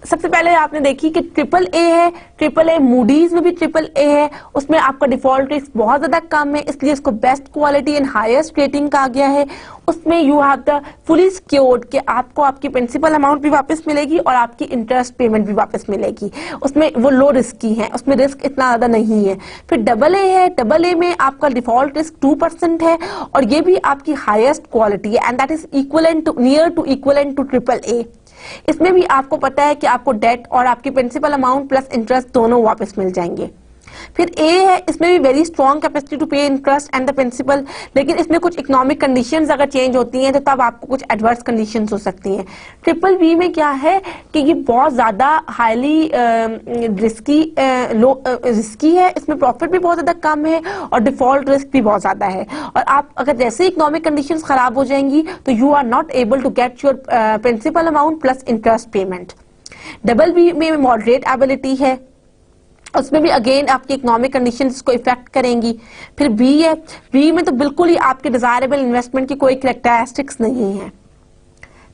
A: सबसे पहले आपने देखी कि triple A है, triple A Moody's में भी triple A है, उसमें आपका डिफॉल्ट रिस्क बहुत ज्यादा कम है, इसलिए इसको best quality and highest rating कहा गया है। उसमें you have the fully secured कि आपको आपकी प्रिंसिपल अमाउंट भी वापस मिलेगी और आपकी इंटरेस्ट पेमेंट भी वापस मिलेगी, उसमें वो लो रिस्की है, उसमें रिस्क इतना ज्यादा नहीं है। फिर डबल ए है, डबल ए में आपका डिफॉल्ट रिस्क 2% है और ये भी आपकी हाईएस्ट क्वालिटी है and that is equivalent to near to equivalent to triple A. इसमें भी आपको पता है कि आपको डेट और आपकी प्रिंसिपल अमाउंट प्लस इंटरेस्ट दोनों वापस मिल जाएंगे। फिर ए है, इसमें भी very strong capacity to pay interest and the principal, लेकिन इसमें कुछ इकोनॉमिक कंडीशंस अगर चेंज होती हैं तो तब आपको कुछ एडवर्स कंडीशंस हो सकती हैं। ट्रिपल बी में क्या है कि ये बहुत ज्यादा हाईली रिस्की है, इसमें प्रॉफिट भी बहुत ज्यादा कम है और डिफॉल्ट रिस्क भी बहुत ज्यादा है, और आप अगर जैसे इकोनॉमिक कंडीशंस खराब हो जाएंगी तो you are not able to get your principal amount plus interest payment. Double B में मॉडरेट एबिलिटी है, उसमें भी अगेन आपकी इकोनॉमिक कंडीशंस को इफेक्ट करेंगी। फिर बी है, बी में तो बिल्कुल ही आपके डिजायरेबल इन्वेस्टमेंट की कोई कैरेक्टरिस्टिक्स नहीं है।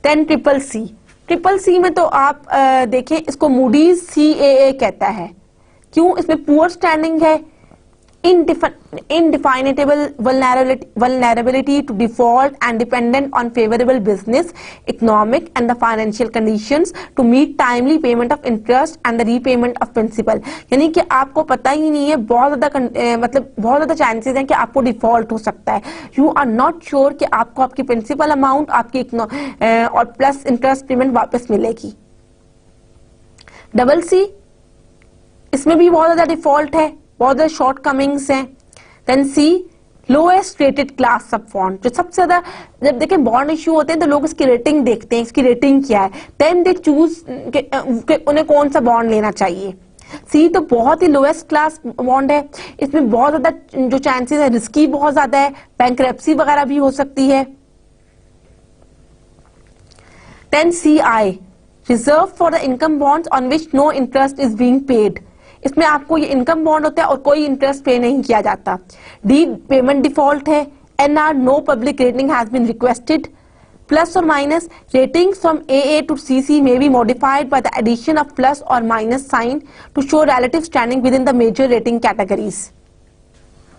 A: Then triple C, triple C में तो आप देखें इसको मूडीज CAA कहता है, क्यों, इसमें पुअर स्टैंडिंग है, indefinable vulnerability to default and dependent on favorable business, economic and the financial conditions to meet timely payment of interest and the repayment of principal। यानी कि आपको पता ही नहीं है, बहुत ज्यादा मतलब बहुत ज्यादा चांसेस हैं कि आपको डिफॉल्ट हो सकता है। यू आर नॉट श्योर कि आपको आपकी प्रिंसिपल अमाउंट आपकी और प्लस इंटरेस्ट पेमेंट वापस मिलेगी। डबल सी, इसमें भी बहुत ज्यादा डिफॉल्ट है, बहुत ज्यादा शॉर्ट कमिंग्स हैं। देन सी, लोएस्ट रेटेड क्लास सब बॉन्ड, जो सबसे ज्यादा जब देखें बॉन्ड इश्यू होते हैं तो लोग इसकी रेटिंग देखते हैं, इसकी रेटिंग क्या है, देन दे चूज उन्हें कौन सा बॉन्ड लेना चाहिए। सी तो बहुत ही लोएस्ट क्लास बॉन्ड है, इसमें बहुत ज्यादा जो चांसेस है रिस्की बहुत ज्यादा है, बैंकरप्सी वगैरह भी हो सकती है। Then C I, reserve for the income bonds on which no interest is being paid, इसमें आपको ये इनकम बॉन्ड होता है और कोई इंटरेस्ट पे नहीं किया जाता। डी, पेमेंट डिफॉल्ट है। NR, no public rating has been requested. Plus और minus, ratings from AA to CC may be modified by the addition of plus or minus sign to show relative standing within the major rating categories।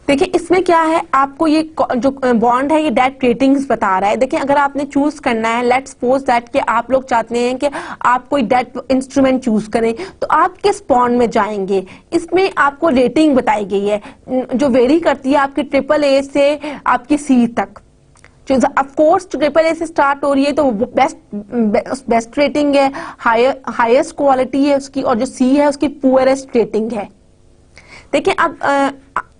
A: देखिए इसमें क्या है, आपको ये जो bond है ये डेट रेटिंग्स बता रहा है। देखिए अगर आपने चूज करना है, लेट्स सपोज दैट कि आप लोग चाहते हैं कि आप कोई डेट इंस्ट्रूमेंट चूज करें, तो आप किस बॉन्ड में जाएंगे, इसमें आपको रेटिंग बताई गई है जो वेरी करती है आपकी AAA से आपकी C तक। जो ऑफ कोर्स AAA से स्टार्ट हो रही है तो बेस्ट रेटिंग है, हाईएस्ट क्वालिटी है उसकी, और जो C है उसकी पुअरेस्ट रेटिंग है। देखिए अब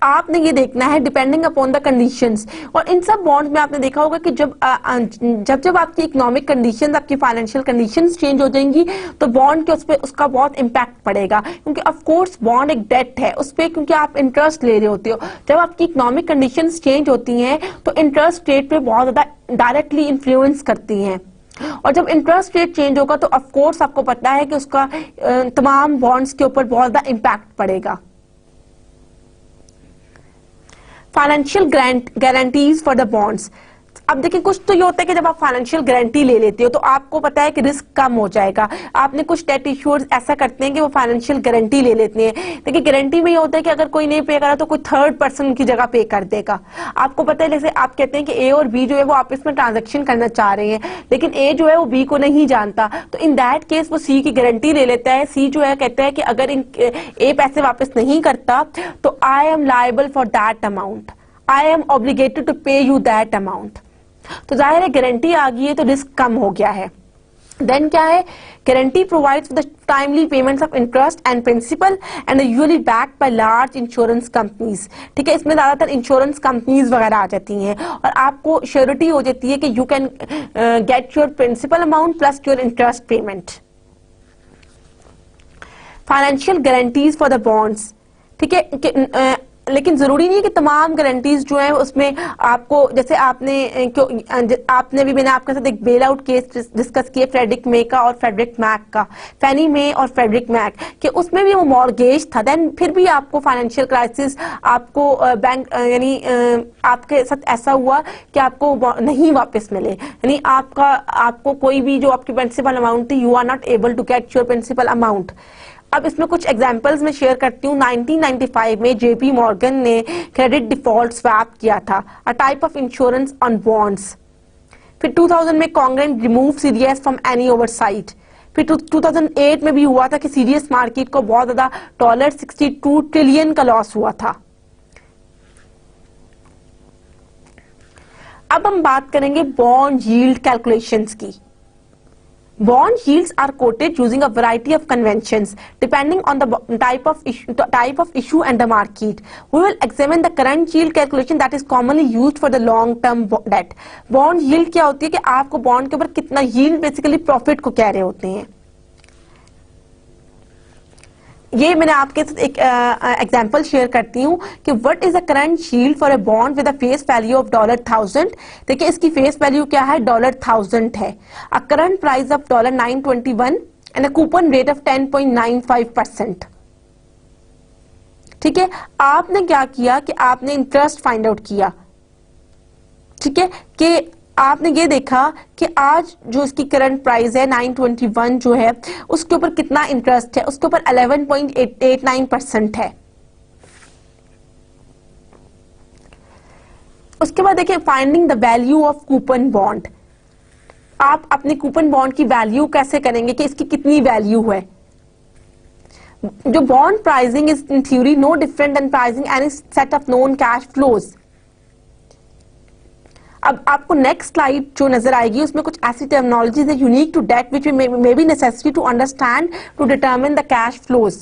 A: आपने ये देखना है डिपेंडिंग अपॉन द कंडीशंस, और इन सब बॉन्ड्स में आपने देखा होगा कि जब आपकी इकोनॉमिक कंडीशंस, आपकी फाइनेंशियल कंडीशंस चेंज हो जाएंगी तो बॉन्ड के उस पे उसका बहुत इंपैक्ट पड़ेगा, क्योंकि ऑफ कोर्स बॉन्ड एक डेट है, उस पे क्योंकि आप इंटरेस्ट ले रहे होते हो। जब आपकी इकोनॉमिक कंडीशंस चेंज होती हैं तो इंटरेस्ट रेट पे बहुत ज्यादा डायरेक्टली इन्फ्लुएंस करती हैं, और जब इंटरेस्ट रेट चेंज होगा तो ऑफ कोर्स आपको पता है कि उसका तमाम बॉन्ड्स के ऊपर बहुत ज्यादा इंपैक्ट पड़ेगा। Financial guarantees for the bonds, अब देखिए, कुछ तो ये होता है कि जब आप फाइनेंशियल गारंटी ले लेते हो तो आपको पता है कि रिस्क कम हो जाएगा। आपने कुछ डेट इश्यूअर्स ऐसा करते हैं कि वो फाइनेंशियल गारंटी ले लेते हैं। देखिए, गारंटी में ये होता है कि अगर कोई नहीं पे करा तो कोई थर्ड पर्सन की जगह पे कर देगा। आपको पता है, जैसे आप कहते हैं कि ए और बी जो है वो आपस में ट्रांजेक्शन करना चाह रहे हैं, लेकिन ए जो है वो बी को नहीं जानता, तो इन दैट केस वो सी की गारंटी ले लेता है। सी जो है कहता है कि अगर ए पैसे वापस नहीं करता तो I am liable for that amount, I am obligated to pay you that amount. तो जाहिर है गारंटी आ गई है तो रिस्क कम हो गया है। देन क्या है, guarantee provides the timely payments of interest and principal and usually backed by large insurance companies. ठीक है, इसमें ज्यादातर इंश्योरेंस कंपनीज वगैरह आ जाती हैं और आपको श्योरिटी हो जाती है कि you can get your principal amount plus your interest payment. Financial guarantees for the bonds, ठीक है, लेकिन जरूरी नहीं है कि तमाम गारंटीज जो है उसमें आपको, जैसे आपने भी, मैंने आपके साथ एक बेल आउट केस डिस्कस किया फ्रेडरिक मे का और फ्रेडरिक मैक का, फैनी मे और फ्रेडरिक मैक, कि उसमें भी वो मॉर्गेज था। देन फिर भी आपको फाइनेंशियल क्राइसिस, आपको बैंक यानी आपके साथ ऐसा हुआ कि आपको नहीं वापस मिले, यानी आपको कोई भी जो आपकी प्रिंसिपल अमाउंट थी, you are not able to get your principal amount. अब इसमें कुछ एग्जांपल्स मैं शेयर करती हूँ। 1995 में जेपी मॉर्गन ने क्रेडिट डिफॉल्ट स्वैप किया था, a type of insurance on bonds. फिर 2000 में Congress remove CDS from any oversight. फिर 2008 में भी हुआ था कि सीडीएस मार्केट को बहुत ज्यादा $62 ट्रिलियन का लॉस हुआ था। अब हम बात करेंगे बॉन्ड यील्ड कैलकुलेशंस की। Bond yields are quoted using a variety of conventions depending on the type of issue and the market. We will examine the current yield calculation that is commonly used for the long term debt. Bond yield क्या होती है कि आपको bond के ऊपर कितना yield basically profit को कह रहे होते हैं। ये मैंने आपके साथ एक एग्जांपल शेयर करती हूँ कि what is the current yield for a bond with a face value of $1000। देखिए, इसकी फेस वैल्यू क्या है, $1000 है। A current price of $921 and a coupon rate of 10.95%। ठीक है, आपने क्या किया कि आपने इंटरेस्ट फाइंड आउट किया। ठीक है, कि आपने ये देखा कि आज जो इसकी करंट प्राइस है 921 जो है, उसके ऊपर कितना इंटरेस्ट है, उसके ऊपर 11.89% है। उसके बाद देखिए, finding the value of coupon bond. आप अपनी कूपन बॉन्ड की वैल्यू कैसे करेंगे कि इसकी कितनी वैल्यू है। जो bond pricing is in theory no different than pricing any set of known cash flows. अब आपको नेक्स्ट स्लाइड जो नजर आएगी उसमें कुछ ऐसी टर्मिनोलॉजीज है unique to debt which may be necessary to understand to determine the cash flows.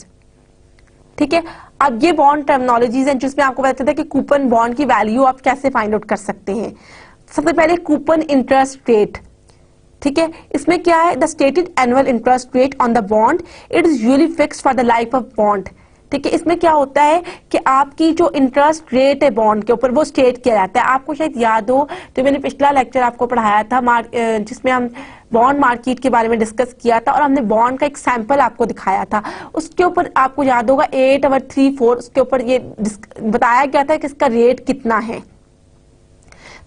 A: ठीक है, अब ये बॉन्ड टर्मिनोलॉजीज हैं जिसमें आपको पता चलता है कि कूपन बॉन्ड की वैल्यू आप कैसे फाइंड आउट कर सकते हैं। सबसे पहले कूपन इंटरेस्ट रेट। ठीक है, इसमें क्या है, the stated annual interest rate on the bond, it is usually fixed for the life of bond. ठीक है, इसमें क्या होता है कि आपकी जो इंटरेस्ट रेट है बॉन्ड के ऊपर वो स्टेट किया जाता है। आपको शायद याद हो, तो मैंने पिछला लेक्चर आपको पढ़ाया था जिसमें हम बॉन्ड मार्केट के बारे में डिस्कस किया था और हमने बॉन्ड का एक सैंपल आपको दिखाया था। उसके ऊपर आपको याद होगा 8/34 उसके ऊपर ये बताया गया था कि इसका रेट कितना है।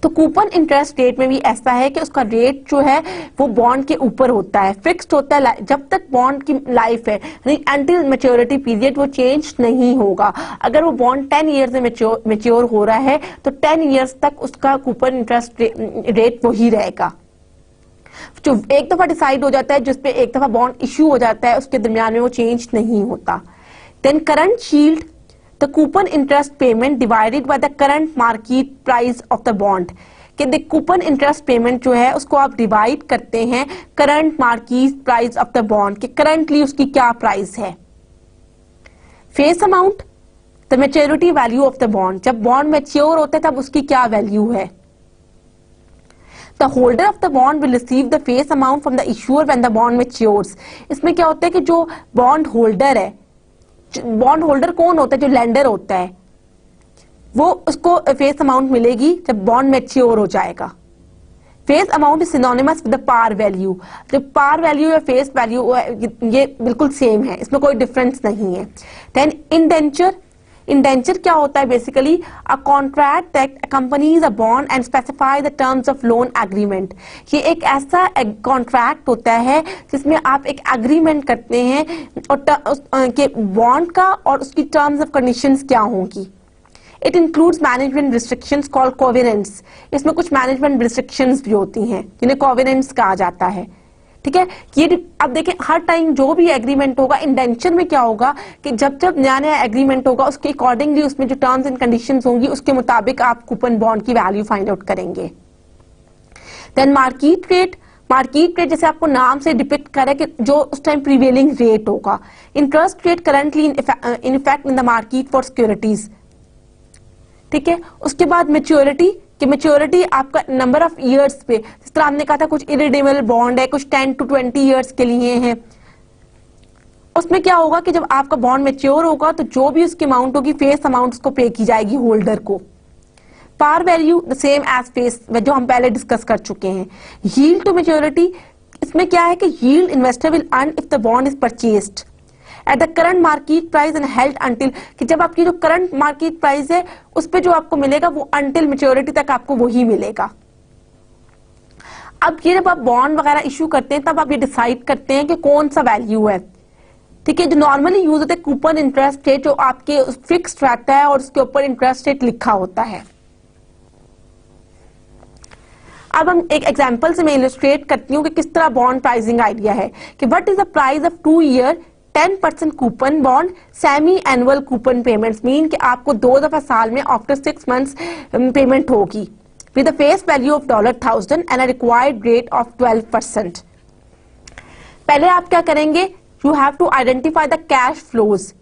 A: तो कूपन इंटरेस्ट रेट में भी ऐसा है कि उसका रेट जो है वो बॉन्ड के ऊपर होता है, फिक्स्ड होता है जब तक बॉन्ड की लाइफ है, यानी अंटिल मैच्योरिटी पीरियड वो चेंज नहीं होगा। अगर वो बॉन्ड 10 ईयर्स में मैच्योर हो रहा है तो 10 ईयर्स तक उसका कूपन इंटरेस्ट रेट वही रहेगा। जो एक दफा डिसाइड हो जाता है, जिसपे एक दफा बॉन्ड इश्यू हो जाता है, उसके दरमियान में वो चेंज नहीं होता। Then current yield, the coupon interest payment divided by the current market price of the bond। कि the coupon interest payment जो है उसको आप डिवाइड करते हैं current market price of the bond कि currently उसकी क्या प्राइस है। face amount, the maturity value of the bond, जब bond mature होता है तब उसकी क्या वैल्यू है। The holder of the bond will receive the face amount from the issuer when the bond matures। इसमें क्या होता है कि जो bond holder है, बॉन्ड होल्डर कौन होता है, जो लेंडर होता है, वो उसको फेस अमाउंट मिलेगी जब बॉन्ड मैच्योर हो जाएगा। Face amount is synonymous with the par value. जो पार वैल्यू या फेस वैल्यू ये बिल्कुल सेम है, इसमें कोई डिफरेंस नहीं है। देन इंडेंचर, इंडेंचर क्या होता है? Basically a contract that accompanies a bond and specify the terms of loan agreement. ये एक ऐसा कॉन्ट्रैक्ट होता है जिसमें आप एक एग्रीमेंट करते हैं और के बॉन्ड का और उसकी टर्म्स ऑफ कंडीशंस क्या होंगी। It includes management restrictions called covenants. इसमें कुछ मैनेजमेंट रिस्ट्रिक्शंस भी होती हैं जिन्हें कोवेनेंट्स कहा जाता है। ठीक है, ये अब देखें हर टाइम जो भी एग्रीमेंट होगा, इंडेंचर में क्या होगा कि जब जब नया नया एग्रीमेंट होगा उसके अकॉर्डिंगली उसमें जो टर्म्स एंड कंडीशंस होंगी उसके मुताबिक आप कूपन बॉन्ड की वैल्यू फाइंड आउट करेंगे। Then market rate. Market rate जैसे आपको नाम से डिपिक्ट करे कि जो उस टाइम प्रीवेलिंग रेट होगा। Interest rate currently in effect in the market for securities. ठीक है, उसके बाद मेच्योरिटी कि मेच्योरिटी आपका नंबर ऑफ इयर्स पे, जिस तरह आपने कहा था कुछ इरिडेबल बॉन्ड है, कुछ 10 to 20 इयर्स के लिए हैं। उसमें क्या होगा कि जब आपका बॉन्ड मेच्योर होगा तो जो भी उसकी अमाउंट होगी फेस अमाउंट उसको पे की जाएगी होल्डर को। Par value the same as face, जो हम पहले डिस्कस कर चुके हैं। यील्ड टू मेच्योरिटी, इसमें क्या है कि yield investor will earn if the bond is purchased at the current market price and held until, कि जब आपकी जो करंट मार्केट प्राइस है उस पे जो आपको मिलेगा वो अंटिल मेच्योरिटी तक आपको वही मिलेगा। अब ये जब आप बॉन्ड वगैरह इश्यू करते हैं तब आप ये डिसाइड करते हैं कि कौन सा वैल्यू है। ठीक है, जो नॉर्मली यूज होता है कूपन इंटरेस्ट रेट, जो आपके फिक्स्ड रहता है और उसके ऊपर इंटरेस्ट रेट लिखा होता है। अब हम एक एग्जांपल से मैं इलस्ट्रेट करती हूँ कि किस तरह बॉन्ड प्राइसिंग आइडिया है कि what is the price of 2 year 10% coupon bond semi annual coupon payments, mean कि आपको 2 दफा साल में आफ्टर 6 मंथ्स पेमेंट होगी with the face value of $1000 and a required rate of 12%। पहले आप क्या करेंगे, you have to identify the cash flows.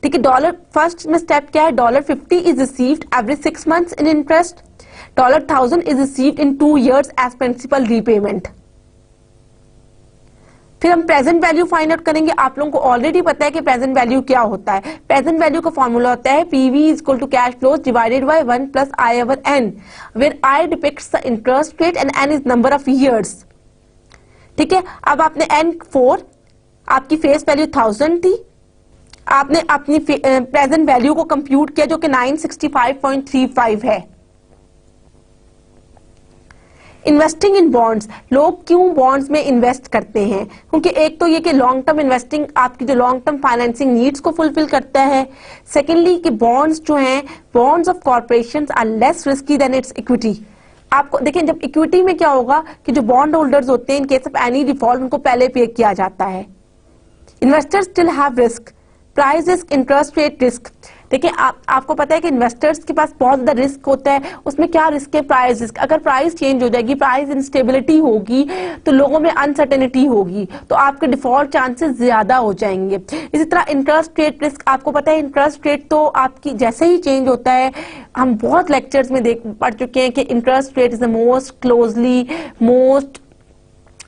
A: ठीक है, डॉलर फर्स्ट में स्टेप क्या है, $50 is received every 6 months in interest, $1000 is received in 2 years as principal repayment. फिर हम प्रेजेंट वैल्यू फाइंड आउट करेंगे। आप लोगों को ऑलरेडी पता है कि प्रेजेंट वैल्यू क्या होता है। प्रेजेंट वैल्यू का फॉर्मूला होता है PV is equal to cash flows divided by 1 plus I over N, where I depicts the interest rate and N is number of years. ठीक है, अब आपने N4, आपकी फेस वैल्यू 1000 थी, आपने अपनी प्रेजेंट वैल्यू को कंप्यूट किया जो कि 965.35 है। इन्वेस्टिंग इन बॉन्ड्स, लोग क्यों बॉन्ड्स में इन्वेस्ट करते हैं? क्योंकि एक तो ये कि लॉन्ग टर्म इन्वेस्टिंग आपकी जो लॉन्ग टर्म फाइनेंसिंग नीड्स को फुलफिल करता है। सेकेंडली कि बॉन्ड्स जो हैं, bonds of corporations are less risky than its equity. आपको देखें जब इक्विटी में क्या होगा कि जो बॉन्ड होल्डर्स होते हैं इन केस ऑफ एनी डिफॉल्ट उनको पहले पे किया जाता है। Investors still have risk, price risk, interest rate risk. देखिए आपको पता है कि इन्वेस्टर्स के पास बहुत ज्यादा रिस्क होता है। उसमें क्या रिस्क है? Price risk. अगर प्राइस चेंज हो जाएगी, प्राइस इंस्टेबिलिटी होगी तो लोगों में अनसर्टेनिटी होगी, तो आपके डिफॉल्ट चांसेस ज्यादा हो जाएंगे। इसी तरह इंटरेस्ट रेट रिस्क, आपको पता है इंटरेस्ट रेट तो आपकी जैसे ही चेंज होता है, हम बहुत लेक्चर्स में पढ़ चुके हैं कि interest rate is the most closely most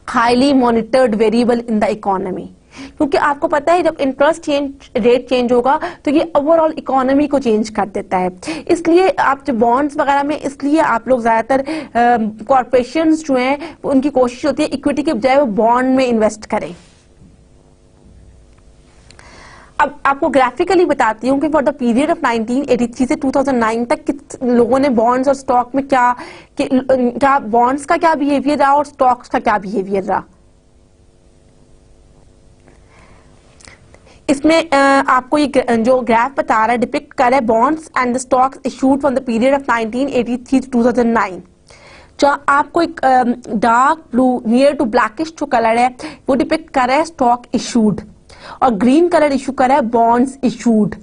A: highly monitored variable in the economy. क्योंकि आपको पता है जब इंटरेस्ट रेट चेंज होगा तो ये ओवरऑल इकोनॉमी को चेंज कर देता है। इसलिए आप जो बॉन्ड्स वगैरह में, इसलिए आप लोग ज्यादातर कॉर्पोरेशंस जो हैं उनकी कोशिश होती है इक्विटी के बजाय वो बॉन्ड में इन्वेस्ट करें। अब आपको ग्राफिकली बताती हूँ कि फॉर द पीरियड ऑफ 1983 से 2009 तक किस लोगों ने बॉन्ड्स और स्टॉक में क्या बॉन्ड्स का क्या बिहेवियर रहा और स्टॉक्स का क्या बिहेवियर रहा। इसमें आपको ये जो ग्राफ बता रहा है, डिपिक्ट कर रहा है bonds and the stocks issued from the period of 1983 to 2009। जो आपको एक dark blue near to blackish जो कलर है वो डिपिक्ट कर रहा है स्टॉक इशूड, और ग्रीन कलर इशू कर रहा है बॉन्ड्स इशूड।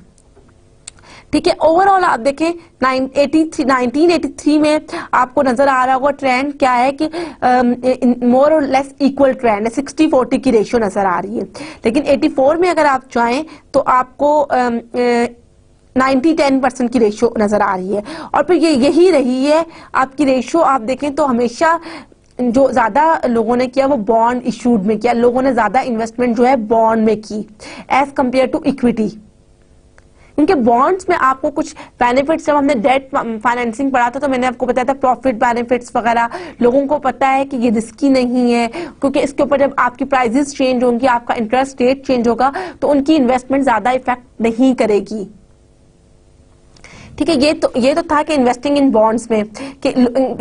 A: ठीक है, ओवरऑल आप देखें 1983 में आपको नजर आ रहा होगा ट्रेंड क्या है कि मोर और लेस इक्वल ट्रेंड है, 60-40 की रेशियो नजर आ रही है। लेकिन 84 में अगर आप जाएं तो आपको 90-10% की रेशियो नजर आ रही है, और फिर ये यही रही है आपकी रेशियो। आप देखें तो हमेशा जो ज्यादा लोगों ने किया वो बॉन्ड इशूड में किया, लोगों ने ज्यादा इन्वेस्टमेंट जो है बॉन्ड में की एज कंपेयर टू इक्विटी। क्योंकि बॉन्ड्स में आपको कुछ बेनिफिट्स, जब हमने डेट फाइनेंसिंग पढ़ा था तो मैंने आपको बताया था प्रॉफिट बेनिफिट्स वगैरह, लोगों को पता है कि ये रिस्की नहीं है क्योंकि इसके ऊपर जब आपकी प्राइसेस चेंज होंगी, आपका इंटरेस्ट रेट चेंज होगा तो उनकी इन्वेस्टमेंट ज्यादा इफेक्ट नहीं करेगी। ठीक है। ये तो था कि इन्वेस्टिंग इन बॉन्ड्स में, कि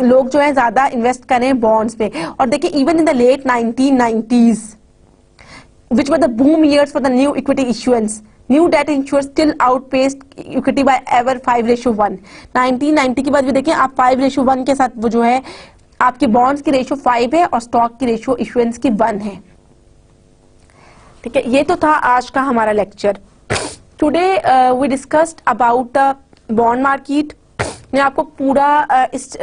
A: लोग जो है ज्यादा इन्वेस्ट करें बॉन्ड्स में। और देखिए even in the late 1990s which were the boom years for the new equity issuance, new debt issuers still outpaced equity by ever 5:1। 1990 के बाद भी देखिए आप 5:1 के साथ वो जो है आपके बॉन्ड्स की रेशियो 5 है और स्टॉक की रेशियो इशुएंस की 1 है। ठीक है, ये तो था आज का हमारा lecture. Today we discussed about the bond market. मैं आपको इस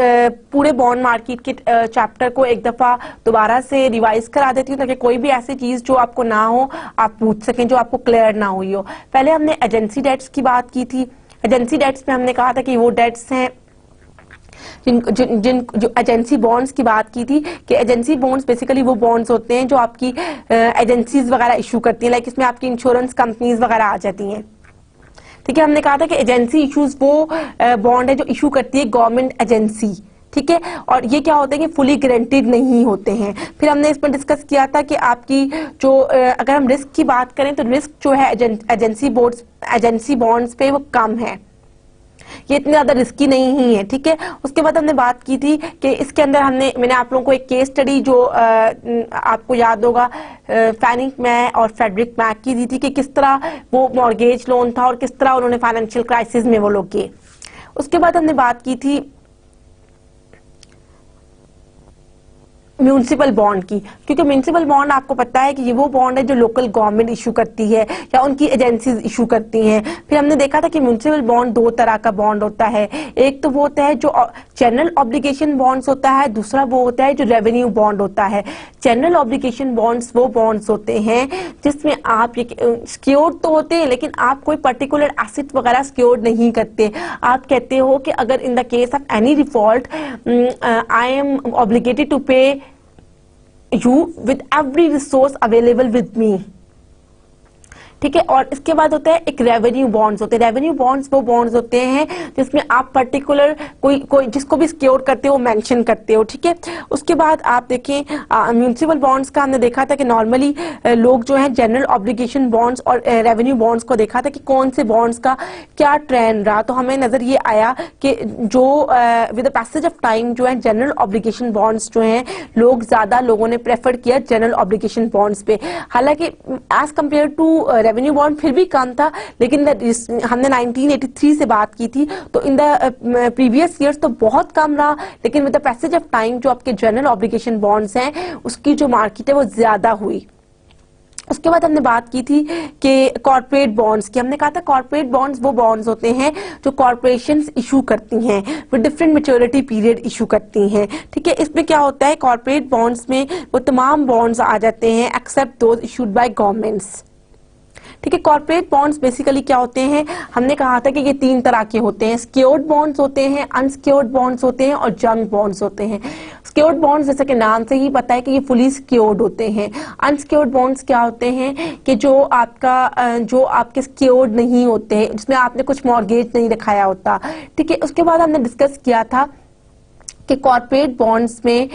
A: पूरे बॉन्ड मार्केट के चैप्टर को एक दफा दोबारा से रिवाइज करा देती हूँ, ताकि कोई भी ऐसी चीज जो आपको ना हो आप पूछ सकें, जो आपको क्लियर ना हुई हो। पहले हमने एजेंसी डेट्स की बात की थी। एजेंसी डेट्स में हमने कहा था कि वो डेट्स हैं जो एजेंसी बॉन्ड्स की बात की थी, कि एजेंसी बॉन्ड्स बेसिकली वो बॉन्ड्स होते हैं जो आपकी एजेंसीज वगैरह इशू करती हैं, लाइक इसमें आपकी इंश्योरेंस कंपनीज वगैरह आ जाती हैं। ठीक है, हमने कहा था कि एजेंसी इश्यूज वो बॉन्ड है जो इशू करती है गवर्नमेंट एजेंसी। ठीक है, और ये क्या होता है कि फुली गारंटीड नहीं होते हैं। फिर हमने इसमें डिस्कस किया था कि आपकी जो अगर हम रिस्क की बात करें तो रिस्क जो है एजेंसी बॉन्ड्स पे वो कम है, ये इतने ज्यादा रिस्की नहीं ही है। ठीक है, उसके बाद हमने बात की थी कि इसके अंदर मैंने आप लोगों को एक केस स्टडी जो आपको याद होगा फैनी मैक और फ्रेडरिक मैक की दी थी, कि किस तरह वो मॉर्गेज लोन था और किस तरह उन्होंने फाइनेंशियल क्राइसिस में वो लोग किए। उसके बाद हमने बात की थी म्यूनिसिपल बॉन्ड की, क्योंकि म्यूनिसिपल बॉन्ड आपको पता है कि ये वो बॉन्ड है जो लोकल गवर्नमेंट इशू करती है या उनकी एजेंसीज इशू करती हैं। फिर हमने देखा था कि म्यूनिसिपल बॉन्ड 2 तरह का बॉन्ड होता है। एक तो वो होता है जो जनरल ऑब्लिगेशन बॉन्ड्स होता है, दूसरा वो होता है जो रेवेन्यू बॉन्ड होता है। जनरल ऑब्लिगेशन बॉन्ड्स वो बॉन्ड्स होते हैं जिसमें आप सिक्योर्ड तो होते हैं लेकिन आप कोई पर्टिकुलर एसेट वगैरह सिक्योर्ड नहीं करते। आप कहते हो कि अगर in the case of any default I am obligated to pay you with every resource available with me। ठीक है, और इसके बाद होता है एक रेवेन्यू बॉन्ड्स होते हैं। रेवेन्यू बॉन्ड्स वो बॉन्ड्स होते हैं जिसमें आप पर्टिकुलर कोई जिसको भी सिक्योर करते हो मेंशन करते हो। ठीक है, उसके बाद आप देखें म्यूनिसिपल बॉन्ड्स का हमने देखा था कि नॉर्मली लोग जो हैं जनरल ऑब्लिगेशन बॉन्ड्स और रेवेन्यू बॉन्ड्स को देखा था कि कौन से बॉन्ड्स का क्या ट्रेंड रहा, तो हमें नजर ये आया कि जो with the passage of time जो है जनरल ऑब्लिगेशन बॉन्ड्स जो हैं लोगों ने प्रेफर किया जनरल ऑब्लिगेशन बॉन्ड्स पे। हालांकि as compare to revenue bond फिर भी कम था, लेकिन हमने 1983 से बात की थी, तो इन द प्रीवियस ईयर्स तो बहुत कम रहा, लेकिन with the passage of time जो आपके जनरल ऑब्लिगेशन बॉन्ड्स हैं उसकी जो मार्केट है वो ज्यादा हुई। उसके बाद हमने बात की थी कि कॉर्पोरेट बॉन्ड्स की। हमने कहा था कॉर्पोरेट बॉन्ड्स वो बॉन्ड्स होते हैं जो कॉर्पोरेशंस इशू करती हैं, वो डिफरेंट मैच्योरिटी पीरियड इशू करती हैं। ठीक है, इसमें क्या होता है कॉर्पोरेट बॉन्ड्स में वो तमाम बॉन्ड्स आ जाते हैं except those issued by governments. ठीक है, कॉर्पोरेट बॉन्ड्स बेसिकली क्या होते हैं, हमने कहा था कि ये 3 तरह के होते हैं। सिक्योर्ड बॉन्ड्स होते हैं, अनसिक्योर्ड बॉन्ड्स होते हैं और जंक बॉन्ड्स होते हैं। सिक्योर्ड बॉन्ड्स जैसे कि नाम से ही पता है कि ये फुली सिक्योर्ड होते हैं। अनसिक्योर्ड बॉन्ड्स क्या होते हैं कि जो आपके सिक्योर्ड नहीं होते हैं, जिसमें आपने कुछ मॉर्गेज नहीं दिखाया होता। ठीक है, उसके बाद हमने डिस्कस किया था कि कॉर्पोरेट बॉन्ड्स में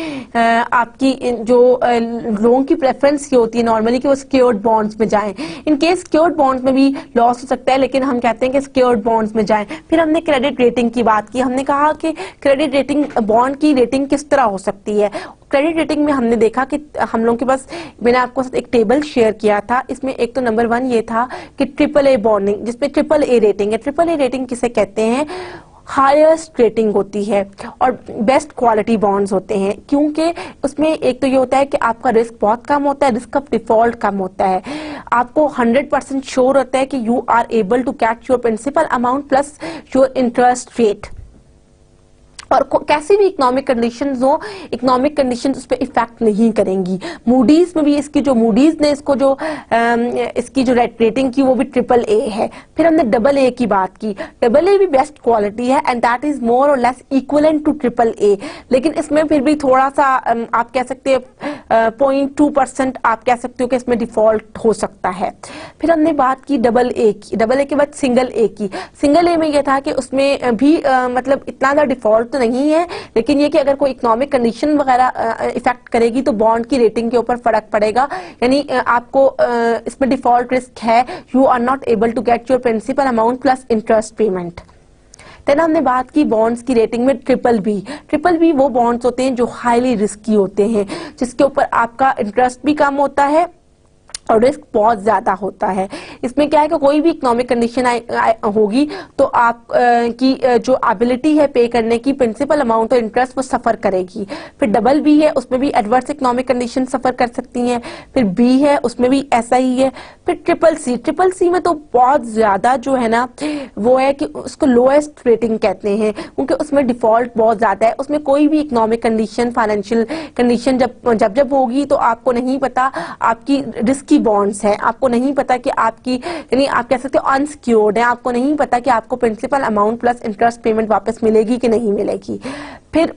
A: आपकी जो लोगों की प्रेफरेंस ये होती है नॉर्मली कि वो सिक्योर्ड बॉन्ड्स में जाएं। इन केस सिक्योर्ड बॉन्ड्स में भी लॉस हो सकता है, लेकिन हम कहते हैं कि सिक्योर्ड बॉन्ड्स में जाएं। फिर हमने क्रेडिट रेटिंग की बात की। हमने कहा कि क्रेडिट रेटिंग बॉन्ड की रेटिंग किस तरह हो सकती है। क्रेडिट रेटिंग में हमने देखा कि हम लोगों के पास मैंने आपको साथ एक टेबल शेयर किया था। इसमें एक तो नंबर 1 ये था कि AAA बॉन्डिंग, जिसमें AAA रेटिंग है। AAA रेटिंग किसे कहते हैं, हाईएस्ट रेटिंग होती है और बेस्ट क्वालिटी बॉन्ड्स होते हैं, क्योंकि उसमें एक तो ये होता है कि आपका रिस्क बहुत कम होता है, रिस्क ऑफ डिफॉल्ट कम होता है, आपको 100% श्योर होता है कि you are able to catch your principal amount plus your interest rate. और कैसी भी इकोनॉमिक कंडीशंस हो, इकोनॉमिक कंडीशंस उस पर इफेक्ट नहीं करेंगी। मूडीज में भी मूडीज ने इसकी जो रेटिंग की वो भी AAA है। फिर हमने AA की बात की। AA भी बेस्ट क्वालिटी है एंड दैट इज मोर और लेस इक्विवेलेंट टू AAA, लेकिन इसमें फिर भी थोड़ा सा आप कह सकते हैं 0.2% आप कह सकते हो कि इसमें डिफॉल्ट हो सकता है। फिर हमने बात की AA की। AA के बाद सिंगल A की। सिंगल A में यह था कि उसमें भी मतलब इतना ज्यादा डिफॉल्ट तो नहीं है, लेकिन ये कि अगर कोई इकोनॉमिक कंडीशन वगैरह इफेक्ट करेगी तो बॉन्ड की रेटिंग के ऊपर फर्क पड़ेगा। यानी आपको इसमें डिफॉल्ट रिस्क है, you are not able to get your principal amount plus interest payment. Then हमने बात की बॉन्ड्स की रेटिंग में ट्रिपल बी वो बॉन्ड्स होते हैं जो हाईली रिस्की होते हैं, जिसके ऊपर आपका इंटरेस्ट भी कम होता है और रिस्क बहुत ज्यादा होता है। इसमें क्या है कि कोई भी इकोनॉमिक कंडीशन होगी तो आप की जो एबिलिटी है पे करने की, प्रिंसिपल अमाउंट और इंटरेस्ट वो सफर करेगी। फिर डबल बी है, उसमें भी एडवर्स इकोनॉमिक कंडीशन सफर कर सकती हैं। फिर बी है, उसमें भी ऐसा ही है। फिर ट्रिपल सी में तो बहुत ज्यादा जो है ना वो है कि उसको लोएस्ट रेटिंग कहते हैं, क्योंकि उसमें डिफॉल्ट बहुत ज्यादा है। उसमें कोई भी इकोनॉमिक कंडीशन, फाइनेंशियल कंडीशन जब होगी तो आपको नहीं पता, आपकी रिस्की बॉन्ड्स हैं, आपको नहीं पता कि आपकी, यानी आप कह सकते हो अनसिक्योर्ड है, आपको नहीं पता कि आपको principal amount plus interest payment वापस मिलेगी कि नहीं मिलेगी। फिर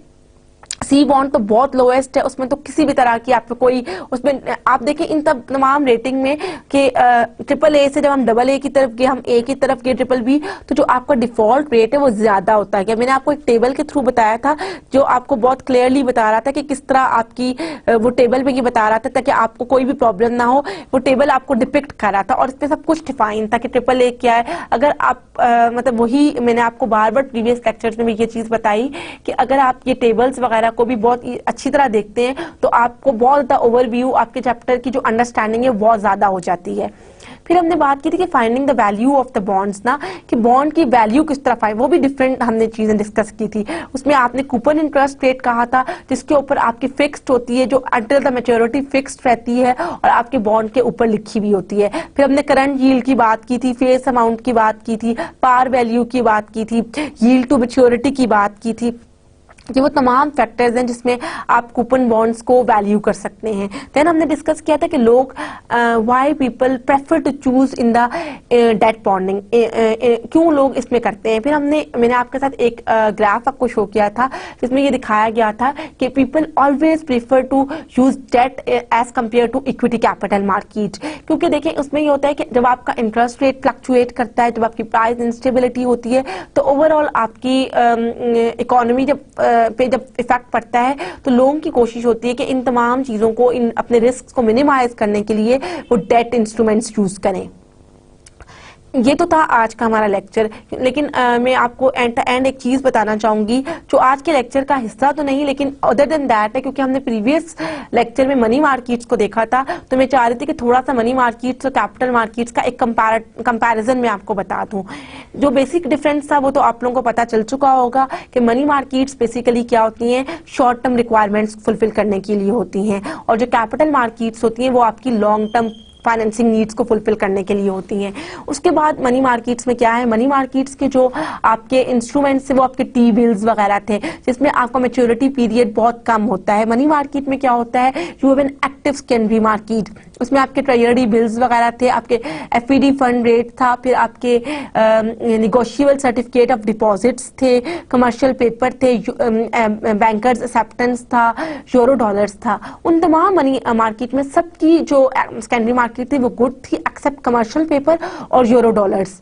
A: सी बॉन्ड तो बहुत लोएस्ट है, उसमें तो किसी भी तरह की आपको कोई, उसमें आप देखें इन तमाम रेटिंग में कि ट्रिपल ए से जब हम डबल ए की तरफ गए, हम ए की तरफ गए ट्रिपल बी, तो जो आपका डिफॉल्ट रेट है वो ज्यादा होता है। मैंने आपको एक टेबल के थ्रू बताया था जो आपको बहुत क्लियरली बता रहा था कि किस तरह आपकी वो टेबल में ये बता रहा था ताकि आपको कोई भी प्रॉब्लम ना हो। वो टेबल आपको डिपिक्ट कर रहा था और इसमें सब कुछ डिफाइन था कि ट्रिपल ए क्या है। अगर आप मतलब वही मैंने आपको बार बार प्रीवियस लेक्चर्स में भी ये चीज बताई कि अगर आप ये टेबल्स वगैरह को भी बहुत अच्छी तरह देखते हैं तो आपको बहुत ज्यादा ओवरव्यू, आपके चैप्टर की जो अंडरस्टैंडिंग है बहुत ज्यादा हो जाती है। फिर हमने बात की थी कि finding the value of the bonds ना, कि बॉन्ड की वैल्यू किस तरह फाइंड, वो भी डिफरेंट हमने चीजें डिस्कस की थी। उसमें आपने कूपन इंटरेस्ट रेट कहा था जिसके ऊपर आपकी फिक्स्ड होती है, जो अंटिल द मैच्योरिटी फिक्स्ड रहती है और आपके बॉन्ड के ऊपर लिखी भी होती है। फिर हमने करंट यील्ड की बात की थी, फेस अमाउंट की बात की थी, पार वैल्यू की बात की थी, यील्ड टू मैच्योरिटी की बात की थी। ये वो तमाम फैक्टर्स हैं जिसमें आप कूपन बॉन्ड्स को वैल्यू कर सकते हैं। देन हमने डिस्कस किया था कि लोग why people prefer to choose in the debt bonding, क्यों लोग इसमें करते हैं। फिर मैंने आपके साथ एक ग्राफ आपको शो किया था जिसमें ये दिखाया गया था कि people always prefer to use debt as compare to equity capital market, क्योंकि देखिए उसमें ये होता है कि जब आपका इंटरेस्ट रेट फ्लक्चुएट करता है, जब आपकी प्राइस इंस्टेबिलिटी होती है, तो ओवरऑल आपकी इकोनॉमी पे जब इफेक्ट पड़ता है तो लोगों की कोशिश होती है कि इन तमाम चीजों को, इन अपने रिस्क को मिनिमाइज करने के लिए वो डेट इंस्ट्रूमेंट्स यूज करें। ये तो था आज का हमारा लेक्चर, लेकिन मैं आपको एंड एक चीज बताना चाहूंगी जो आज के लेक्चर का हिस्सा तो नहीं लेकिन अदर देन दैट है, क्योंकि हमने प्रीवियस लेक्चर में मनी मार्केट्स को देखा था तो मैं चाह रही थी कि थोड़ा सा मनी मार्केट्स और कैपिटल मार्केट्स का एक कंपैरिजन मैं आपको बता दूं। जो बेसिक डिफरेंस था वो तो आप लोगों को पता चल चुका होगा कि मनी मार्केट्स बेसिकली क्या होती हैं, शॉर्ट टर्म रिक्वायरमेंट्स फुलफिल करने के लिए होती हैं, और जो कैपिटल मार्केट्स होती हैं वो आपकी लॉन्ग टर्म फाइनेंसिंग नीड्स को फुलफिल करने के लिए होती हैं। उसके बाद मनी मार्केट्स में क्या है, मनी मार्केट्स के जो आपके इंस्ट्रूमेंट्स थे वो आपके टी बिल्स वगैरह थे जिसमें आपका मैच्योरिटी पीरियड बहुत कम होता है। मनी मार्केट में क्या होता है, you have an active secondary market, उसमें आपके ट्रेजरी बिल्स वगैरह थे, आपके एफईडी फंड रेट था, फिर आपके निगोशिएबल सर्टिफिकेट ऑफ डिपॉजिट्स थे, कमर्शियल पेपर थे, बैंकर्स एक्सेप्टेंस था, यूरो डॉलर्स था। उन तमाम मनी मार्केट में सबकी जो सेकेंडरी मार्केट थी वो गुड थी एक्सेप्ट कमर्शियल पेपर और यूरो डॉलर्स।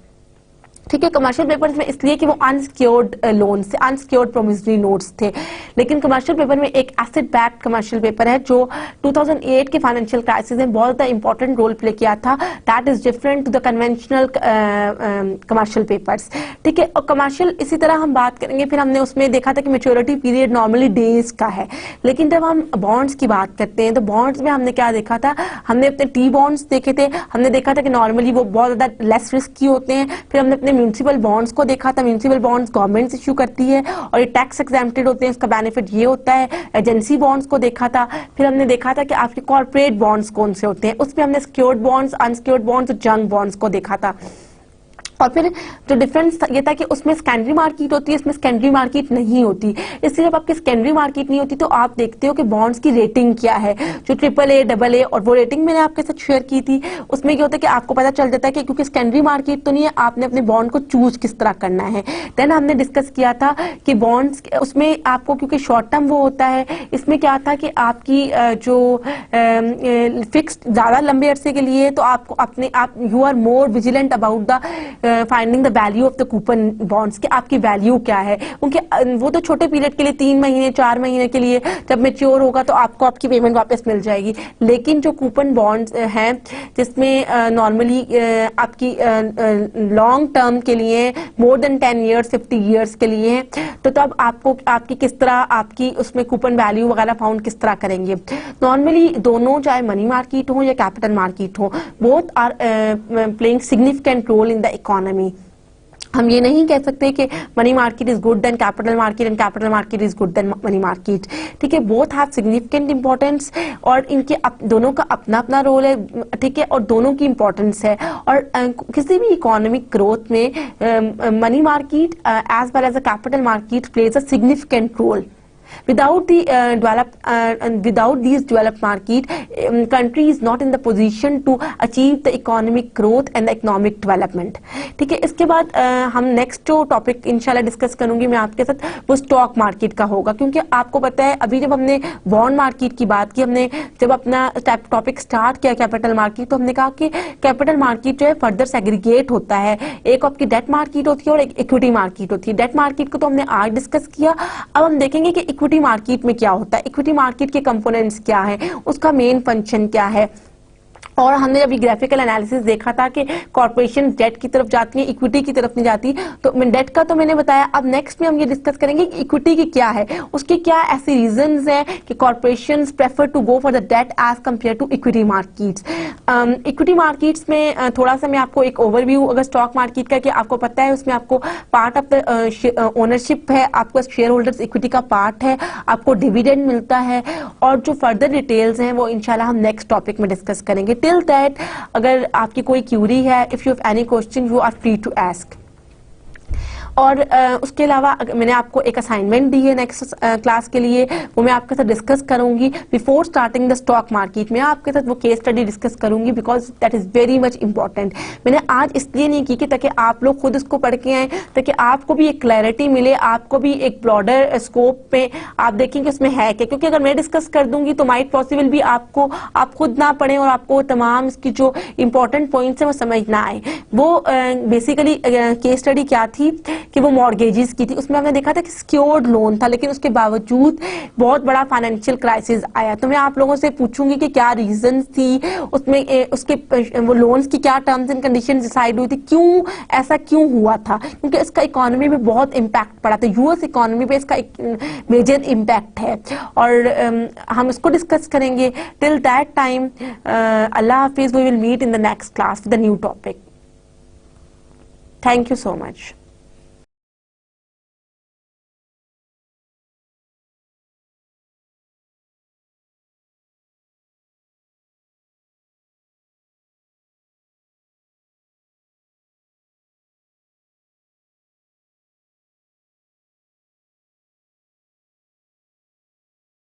A: ठीक है, कमर्शियल पेपर्स में इसलिए कि वो अनसिक्योर्ड लोन से, अनसिक्योर्ड प्रोमिसरी नोट्स थे, लेकिन कमर्शियल पेपर में एक एसेट बैक्ड कमर्शियल पेपर है जो 2008 के फाइनेंशियल क्राइसिस में बहुत ज़्यादा इंपॉर्टेंट रोल प्ले किया था। That is different to the conventional commercial papers. ठीक है, और कमर्शियल इसी तरह हम बात करेंगे। फिर हमने उसमें देखा था कि मैच्योरिटी पीरियड नॉर्मली डेज का है, लेकिन जब हम बॉन्ड्स की बात करते हैं तो बॉन्ड्स में हमने क्या देखा था, हमने अपने टी बॉन्ड्स देखे थे, हमने देखा था कि नॉर्मली वो बहुत ज़्यादा लेस रिस्की होते हैं। फिर हमने अपने म्यूनिसिपल बॉन्ड्स को देखा था, म्यूनिसिपल बॉन्ड्स गवर्नमेंट इश्यू करती है और ये टैक्स एग्जेम्प्टेड होते हैं, इसका बेनिफिट ये होता है। एजेंसी बॉन्ड्स को देखा था, फिर हमने देखा था कि आपके कॉर्पोरेट बॉन्ड्स कौन से होते हैं, उसमें हमने सिक्योर्ड बॉन्ड्स, अनसिक्योर्ड बॉन्ड्स और जंक बॉन्ड्स को देखा था। और फिर जो डिफरेंस ये था कि उसमें सेकेंडरी मार्केट होती है, इसमें सेकेंडरी मार्केट नहीं होती। इसलिए जब आपकी सेकेंडरी मार्केट नहीं होती तो आप देखते हो कि बॉन्ड्स की रेटिंग क्या है, जो ट्रिपल ए, डबल ए, और वो रेटिंग मैंने आपके साथ शेयर की थी। उसमें क्या होता है कि आपको पता चल जाता है कि क्योंकि सेकेंडरी मार्केट तो नहीं है, आपने अपने बॉन्ड को चूज किस तरह करना है। देन हमने डिस्कस किया था कि बॉन्ड्स उसमें आपको, क्योंकि शॉर्ट टर्म वो होता है, इसमें क्या था कि आपकी जो फिक्स्ड ज्यादा लंबे अरसे के लिए तो आपको अपने आप you are more vigilant about the finding the value of the coupon bonds, कि आपकी वैल्यू क्या है उनके। वो तो छोटे पीरियड के लिए 3 महीने 4 महीने के लिए, जब मैच्योर होगा तो आपको आपकी पेमेंट वापस मिल जाएगी। लेकिन जो कूपन बॉन्ड्स हैं जिसमें नॉर्मली आपकी लॉन्ग टर्म के लिए मोर देन 10 ईयर्स 50 ईयर्स के लिए, तो तब आपको आपकी किस तरह आपकी उसमें कूपन वैल्यू वगैरह फाउंड किस तरह करेंगे। नॉर्मली दोनों, चाहे मनी मार्केट हो या कैपिटल मार्केट हो, both are playing significant role in the economy. हम ये नहीं कह सकते कि money market is good than capital market and capital market is good than money market. ठीक है, बोथ हैव सिग्निफिकेंट इंपॉर्टेंस और इनके दोनों का अपना अपना रोल है। ठीक है, और दोनों की इंपॉर्टेंस है। और किसी भी इकोनॉमिक ग्रोथ में money market as well as a capital market plays a significant role. Without these developed market, country is not in the position to achieve the economic growth and the economic development. ठीक है, इसके बाद हम next जो topic इंशाल्लाह discuss करूंगी मैं आपके साथ, वो स्टॉक मार्केट का होगा। क्योंकि आपको पता है अभी जब हमने बॉन्ड मार्केट की बात की, हमने जब अपना टॉपिक स्टार्ट किया कैपिटल मार्केट, तो हमने कहा कि कैपिटल मार्केट जो है फर्दर सेग्रीगेट होता है। एक आपकी डेट मार्केट होती है और एक इक्विटी मार्केट होती है। डेट मार्केट को तो हमने आज डिस्कस किया। अब हम देखेंगे कि इक्विटी मार्केट में क्या होता है, इक्विटी मार्केट के कंपोनेंट्स क्या है, उसका मेन फंक्शन क्या है। और हमने जब ग्राफिकल एनालिसिस देखा था कि कॉर्पोरेशन डेट की तरफ जाती है, इक्विटी की तरफ नहीं जाती। तो डेट का तो मैंने बताया। अब नेक्स्ट में हम ये डिस्कस करेंगे कि इक्विटी की क्या है, उसके क्या ऐसे रीजंस हैं कि corporations prefer to go for the debt as compare to equity markets. Equity markets में थोड़ा सा मैं आपको एक ओवरव्यू अगर स्टॉक मार्केट का, कि आपको पता है उसमें आपको पार्ट ऑफ द ओनरशिप है, आपको शेयर होल्डर्स इक्विटी का पार्ट है, आपको डिविडेंड मिलता है। और जो फर्दर डिटेल्स हैं वो इंशाल्लाह हम नेक्स्ट टॉपिक में डिस्कस करेंगे। टिल दैट अगर आपकी कोई क्यूरी है, if you have any question you are free to ask. और उसके अलावा मैंने आपको एक असाइनमेंट दी है नेक्स्ट क्लास के लिए, वो मैं आपके साथ डिस्कस करूंगी before starting the stock market. मैं आपके साथ वो केस स्टडी डिस्कस करूंगी because that is very much important. मैंने आज इसलिए नहीं की कि ताकि आप लोग खुद इसको पढ़ के आए, ताकि आपको भी एक क्लैरिटी मिले, आपको भी एक ब्रॉडर स्कोप पे आप देखेंगे उसमें है क्या। क्योंकि अगर मैं डिस्कस कर दूंगी तो माइट पॉसिबल भी आप खुद ना पढ़ें और आपको तमाम इसकी जो इंपॉर्टेंट पॉइंट्स है वो समझ ना आए। वो बेसिकली केस स्टडी क्या थी कि वो मॉर्गेजेस की थी। उसमें हमने देखा था कि सिक्योर्ड लोन था, लेकिन उसके बावजूद बहुत बड़ा फाइनेंशियल क्राइसिस आया। तो मैं आप लोगों से पूछूंगी कि क्या रीजंस थी उसमें, उसके वो लोन्स की क्या टर्म्स एंड कंडीशंस डिसाइड हुई थी, क्यों ऐसा क्यों हुआ था। क्योंकि इसका इकोनॉमी में बहुत इम्पैक्ट पड़ा था, यूएस इकोनॉमी पे इसका एक मेजर इम्पैक्ट है और हम इसको डिस्कस करेंगे। टिल दैट टाइम अल्लाह हाफिज, we will meet in the next class with a new topic. Thank you so much.